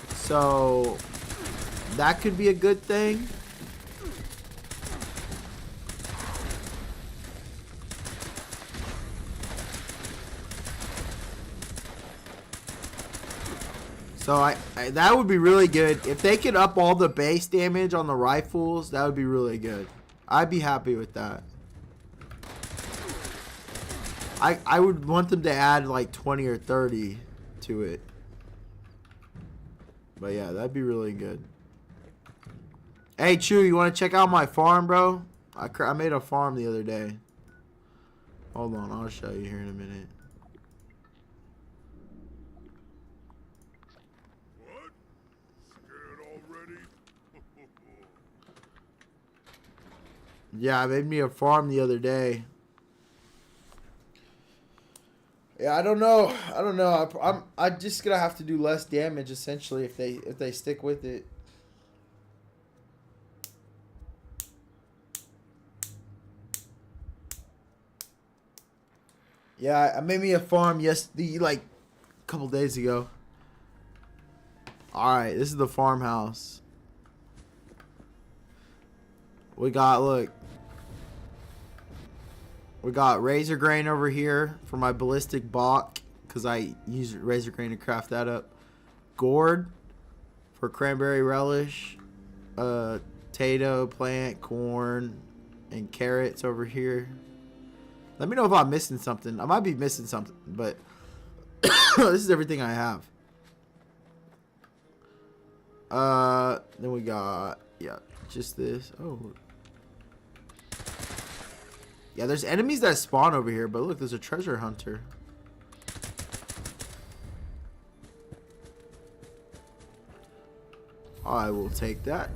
So that could be a good thing. So I that would be really good. If they could up all the base damage on the rifles, that would be really good. I'd be happy with that. I would want them to add like 20 or 30 to it. But yeah, that'd be really good. Hey, Chew, you want to check out my farm, bro? I made a farm the other day. Hold on, I'll show you here in a minute. What? Scared already? Yeah, I made me a farm the other day. Yeah, I don't know. I'm just gonna have to do less damage essentially if they stick with it. Yeah, I made me a farm like a couple days ago. All right, this is the farmhouse. We got razor grain over here for my ballistic bach because I use razor grain to craft that up. Gourd for cranberry relish, potato plant, corn, and carrots over here. Let me know if I'm missing something. I might be missing something, but this is everything I have. Then we got just this. Oh. Yeah, there's enemies that spawn over here, but look, there's a treasure hunter. I will take that.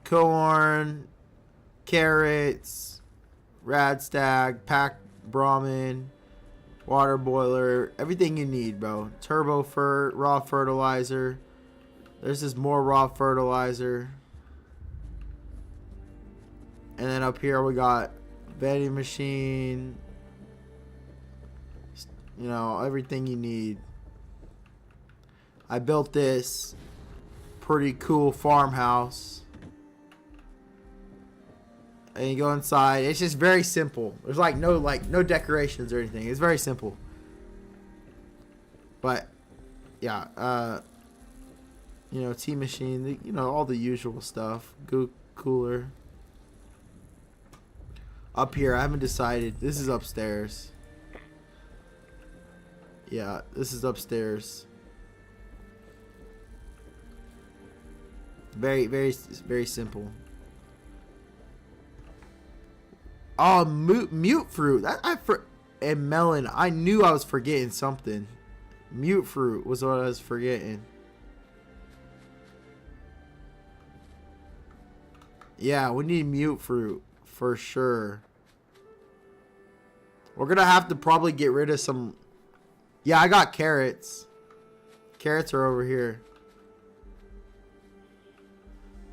Corn, carrots, Radstag, Pack Brahmin, water boiler, everything you need, bro. Turbo raw fertilizer. There's this more raw fertilizer. And then up here we got vending machine. You know, everything you need. I built this pretty cool farmhouse. And you go inside. It's just very simple. There's no decorations or anything. It's very simple. But yeah, you know, tea machine, you know, all the usual stuff. Cooler. Up here, I haven't decided. This is upstairs. Yeah, this is upstairs. Very simple. Oh, mute fruit. And melon. I knew I was forgetting something. Mute fruit was what I was forgetting. Yeah, we need mute fruit for sure. We're gonna have to probably get rid of some. Yeah, I got carrots. Carrots are over here.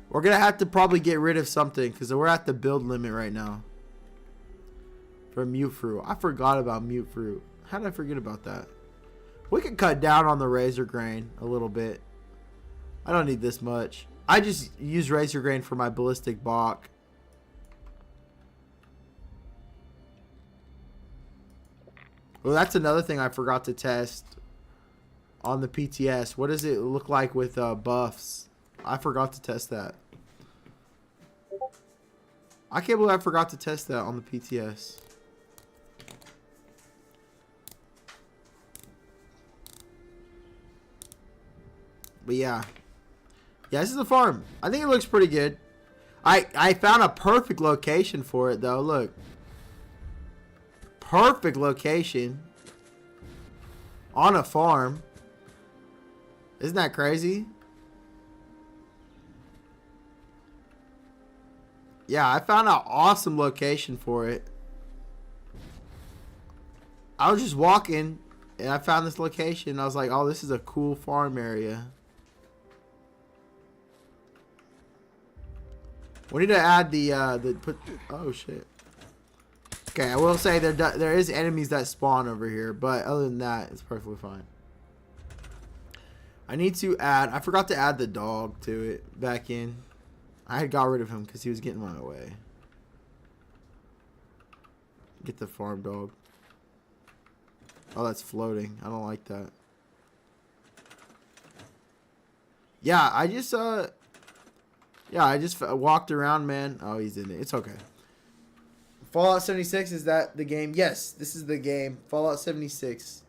We're gonna have to probably get rid of something because we're at the build limit right now. For mute fruit. I forgot about mute fruit. How did I forget about that? We could cut down on the razor grain a little bit. I don't need this much. I just use razor grain for my ballistic bok. Well, that's another thing I forgot to test on the PTS. What does it look like with buffs? I forgot to test that. I can't believe I forgot to test that on the PTS. But yeah. Yeah, this is the farm. I think it looks pretty good. I found a perfect location for it, though. Look. Perfect location. On a farm. Isn't that crazy? Yeah, I found an awesome location for it. I was just walking and I found this location. I was like, oh, this is a cool farm area. We need to add oh shit. Okay, I will say there is enemies that spawn over here, but other than that, it's perfectly fine. I need to add, I forgot to add the dog to it back in. I had got rid of him because he was getting in my way. Get the farm dog. Oh, that's floating. I don't like that. Yeah, I just walked around, man. Oh, he's in it. It's okay. Fallout 76, is that the game? Yes, this is the game. Fallout 76.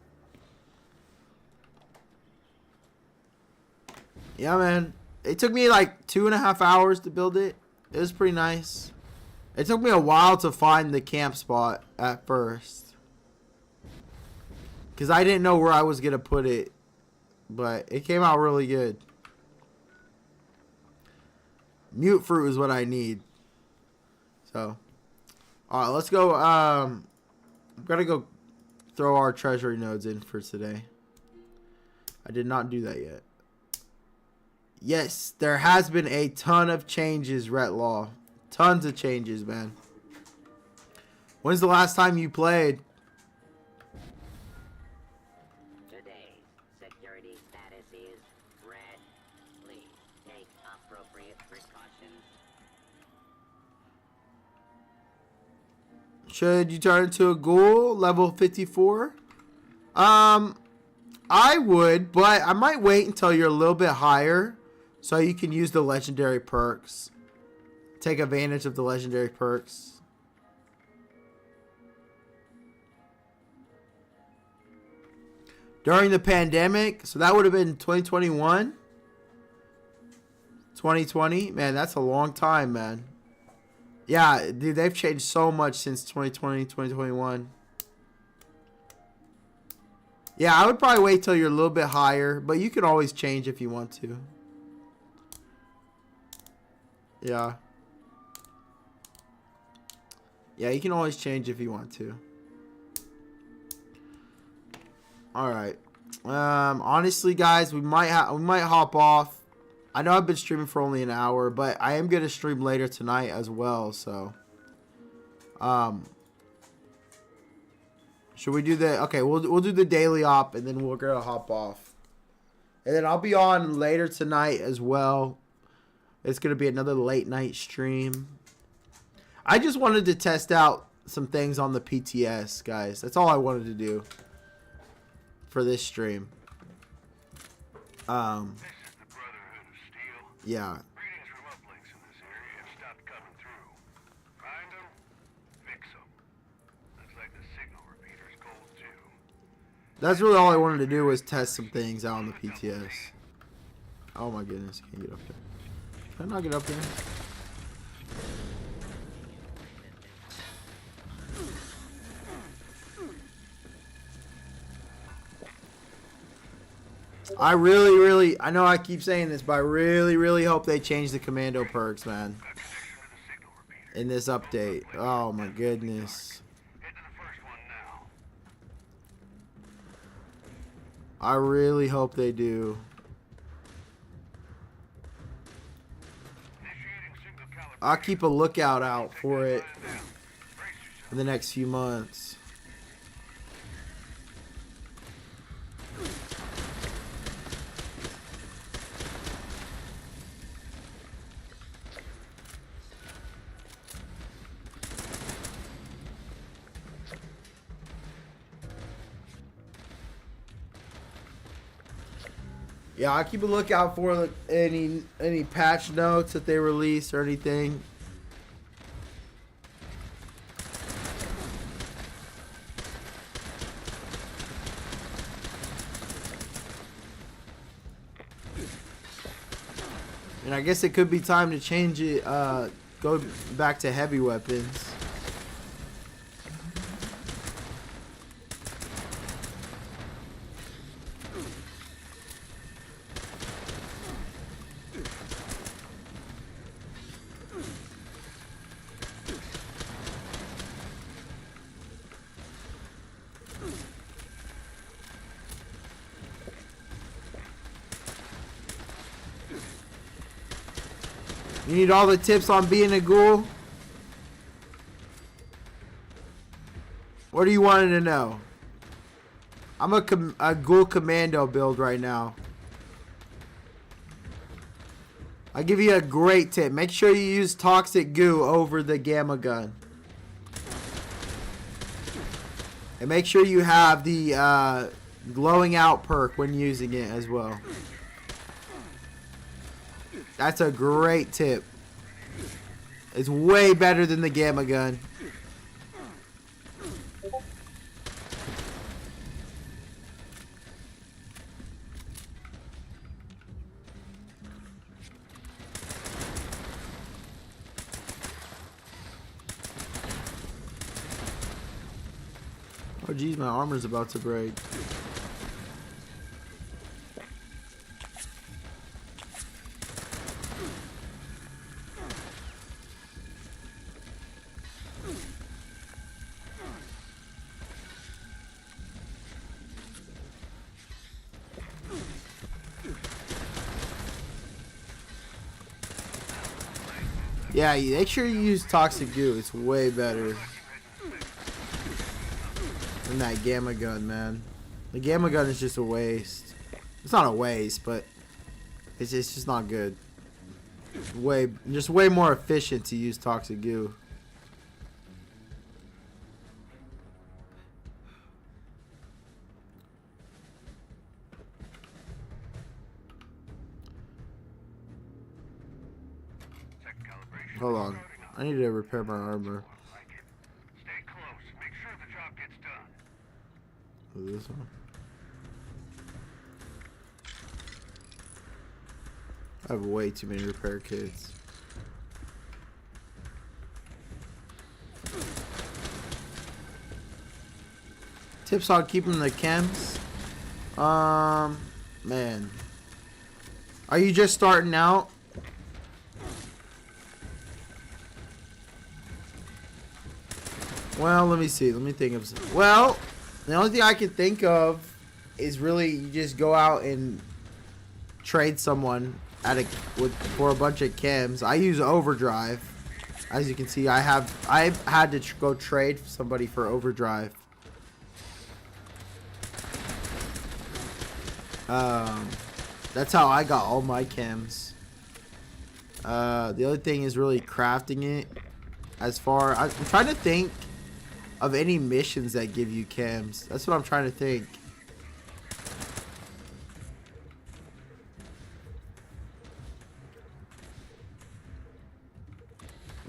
Yeah, man. It took me like 2.5 hours to build it. It was pretty nice. It took me a while to find the camp spot at first. Because I didn't know where I was going to put it. But it came out really good. Mute fruit is what I need. So. Alright, let's go. I'm going to go throw our treasury nodes in for today. I did not do that yet. Yes, there has been a ton of changes, Retlaw. Tons of changes, man. When's the last time you played? Today's security status is red. Please take appropriate precautions. Should you turn into a ghoul, level 54? I would, but I might wait until you're a little bit higher. So you can use the legendary perks. Take advantage of the legendary perks. During the pandemic, so that would have been 2021. 2020. Man, that's a long time, man. Yeah, dude, they've changed so much since 2020, 2021. Yeah, I would probably wait till you're a little bit higher, but you can always change if you want to. Yeah. Yeah, you can always change if you want to. Alright. Honestly, guys, we might hop off. I know I've been streaming for only an hour, but I am going to stream later tonight as well, so. Should we do the... Okay, we'll do the daily op, and then we're going to hop off. And then I'll be on later tonight as well. It's going to be another late night stream. I just wanted to test out some things on the PTS, guys. That's all I wanted to do for this stream. This is the Brotherhood of Steel. Yeah. Greetings from uplinks in this area have stopped coming through. Find them, fix them. Looks like the signal repeater's cold too. That's really all I wanted to do was test some things out on the PTS. Oh my goodness, I can't get up there. Can I not get up there? I really, I know I keep saying this, but I really hope they change the commando perks, man. In this update. Oh my goodness. Head to the first one now. I really hope they do. Initiating single caliber. I'll keep a lookout out for it Brace yourself. in the next few months. Yeah, I keep a lookout for any patch notes that they release or anything. And I guess it could be time to change it, go back to heavy weapons. You need all the tips on being a ghoul? What do you wanting to know? I'm a ghoul commando build right now. I'll give you a great tip. Make sure you use toxic goo over the gamma gun. And make sure you have the glowing out perk when using it as well. That's a great tip. It's way better than the gamma gun. Oh geez, my armor's about to break. Yeah, make sure you use toxic goo. It's way better than that gamma gun, man. The gamma gun is just a waste. It's not a waste, but it's just not good. Just way more efficient to use toxic goo. Hold on. I need to repair my armor. Stay close. Make sure the job gets done. This one. I have way too many repair kits. Tips on keeping the chems. Man. Are you just starting out? Well, let me see. Let me think of some. Well, the only thing I can think of is really you just go out and trade someone for a bunch of chems. I use overdrive. As you can see, I've had to go trade somebody for overdrive. That's how I got all my chems. The other thing is really crafting it. I'm trying to think of any missions that give you chems. That's what I'm trying to think.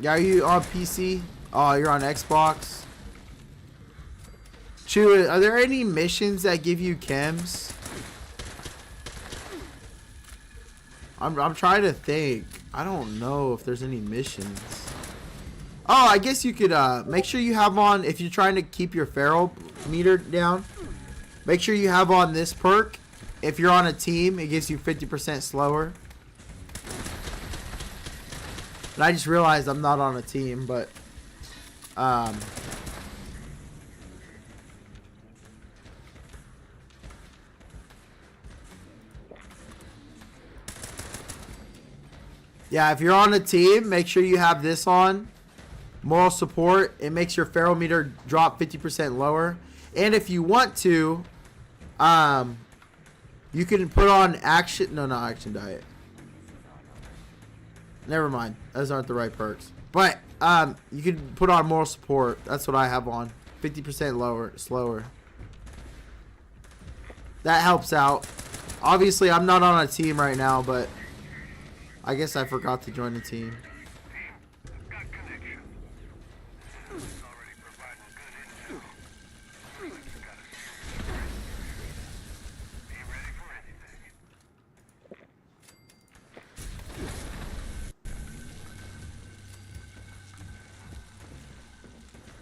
Yeah, are you on PC? Oh, you're on Xbox. Chew, are there any missions that give you chems? I'm trying to think. I don't know if there's any missions. Oh, I guess you could make sure you have on, if you're trying to keep your feral meter down, make sure you have on this perk. If you're on a team, it gives you 50% slower. And I just realized I'm not on a team, but yeah, if you're on a team, make sure you have this on. Moral support. It makes your feral meter drop 50% lower. And if you want to, you can put on action. No, not action diet. Never mind. Those aren't the right perks. But you can put on moral support. That's what I have on. 50% slower. That helps out. Obviously, I'm not on a team right now, but I guess I forgot to join the team. I've got connection. It's already providing good intel. Looks like you got a serious threat. Be ready for anything.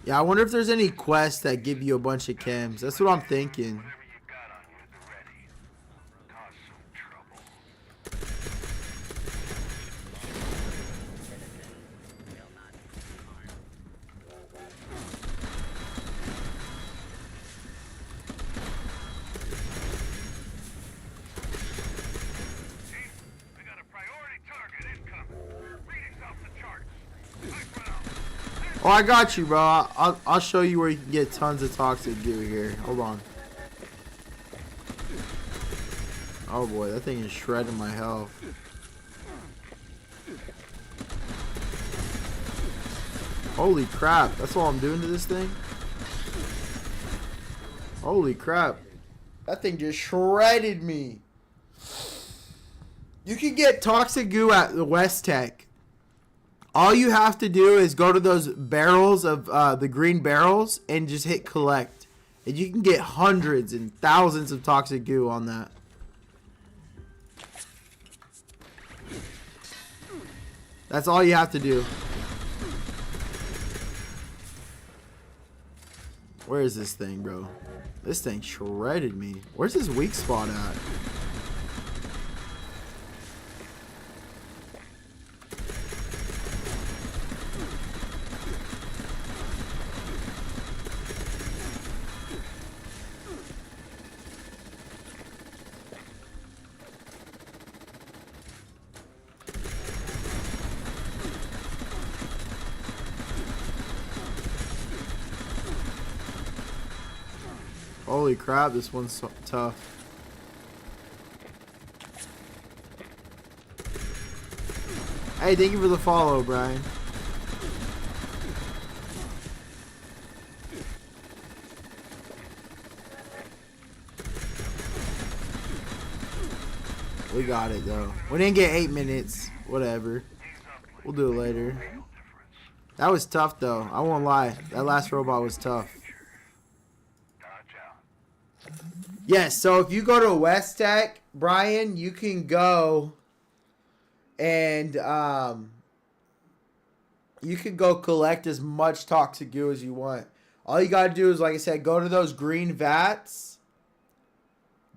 Yeah, I wonder if there's any quests that give you a bunch of chems. That's what I'm thinking. Whatever you got on you at the ready. Cause some trouble. Chief, we got a priority target incoming. Readings off the charts. Nice run out. Oh, I got you, bro. I'll show you where you can get tons of toxic goo here. Hold on. Oh boy, that thing is shredding my health. Holy crap, that's all I'm doing to this thing? Holy crap. That thing just shredded me. You can get toxic goo at the West Tech. All you have to do is go to those barrels of the green barrels and just hit collect. And you can get hundreds and thousands of toxic goo on that. That's all you have to do. Where is this thing, bro? This thing shredded me. Where's his weak spot at? Holy crap, this one's so tough. Hey, thank you for the follow, Brian. We got it, though. We didn't get 8 minutes. Whatever. We'll do it later. That was tough, though. I won't lie. That last robot was tough. Yes, so if you go to West Tech, Brian, you can go and you can go collect as much toxic goo as you want. All you got to do is, like I said, go to those green vats.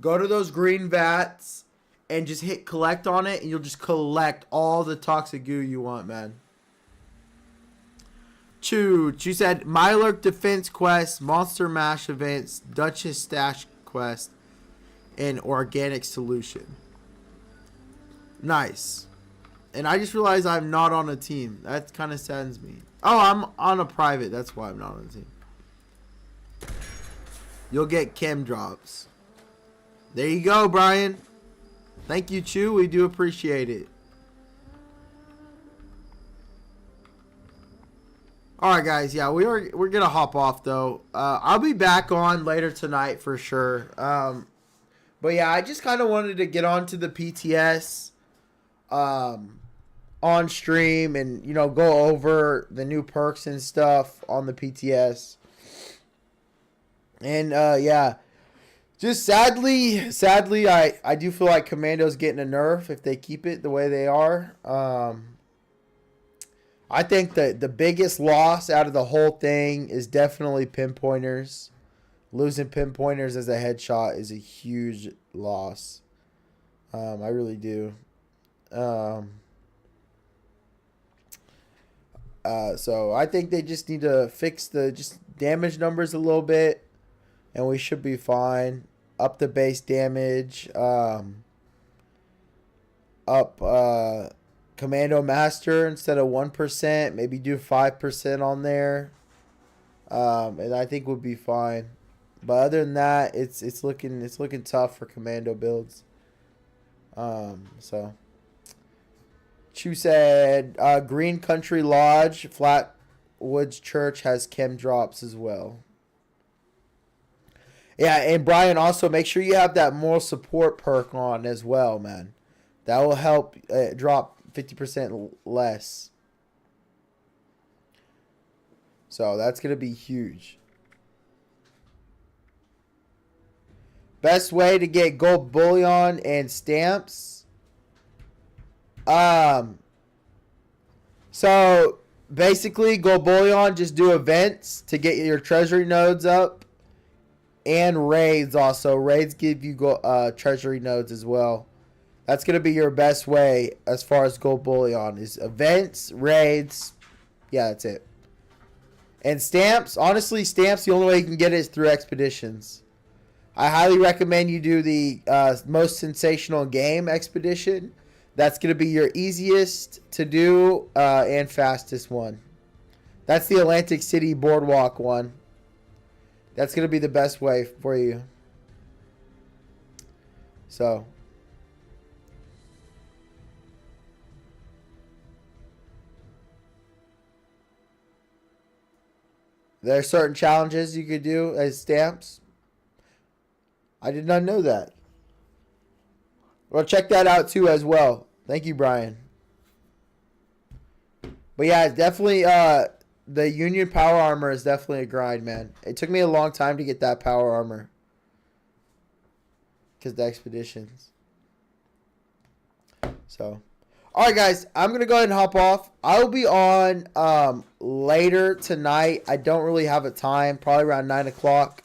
Go to those green vats and just hit collect on it, and you'll just collect all the toxic goo you want, man. Chew said Mylurk Defense Quest, Monster Mash events, Duchess Stash Quest, and Organic Solution. Nice. And I just realized I'm not on a team. That kind of saddens me. Oh, I'm on a private. That's why I'm not on a team. You'll get chem drops. There you go, Brian. Thank you, Chew. We do appreciate it. Alright, guys. Yeah, we're going to hop off, though. I'll be back on later tonight for sure. But, yeah, I just kind of wanted to get onto the PTS on stream and, you know, go over the new perks and stuff on the PTS. And, yeah, just sadly, I do feel like Commando's getting a nerf if they keep it the way they are. I think that the biggest loss out of the whole thing is definitely pinpointers. Losing pinpointers as a headshot is a huge loss. I really do. So I think they just need to fix the just damage numbers a little bit, and we should be fine. Up the base damage. Up Commando Master instead of 1%, maybe do 5% on there. And I think we'll be fine. But other than that, it's looking tough for Commando builds. So Chu said Green Country Lodge, Flatwoods Church has chem drops as well. Yeah, and Brian, also make sure you have that moral support perk on as well, man. That will help drop 50% less. So that's going to be huge. Best way to get gold bullion and stamps. So basically gold bullion, just do events to get your treasury nodes up. And raids also. Raids give you treasury nodes as well. That's going to be your best way as far as gold bullion is events, raids. Yeah, that's it. And stamps, honestly, stamps, the only way you can get it is through expeditions. I highly recommend you do the most sensational game expedition. That's going to be your easiest to do and fastest one. That's the Atlantic City Boardwalk one. That's going to be the best way for you. So. There are certain challenges you could do as stamps. I did not know that. Well, check that out too as well. Thank you, Brian. But yeah, definitely the Union Power Armor is definitely a grind, man. It took me a long time to get that Power Armor. Because the expeditions. So. Alright, guys. I'm going to go ahead and hop off. I will be on later tonight. I don't really have a time. Probably around 9 o'clock.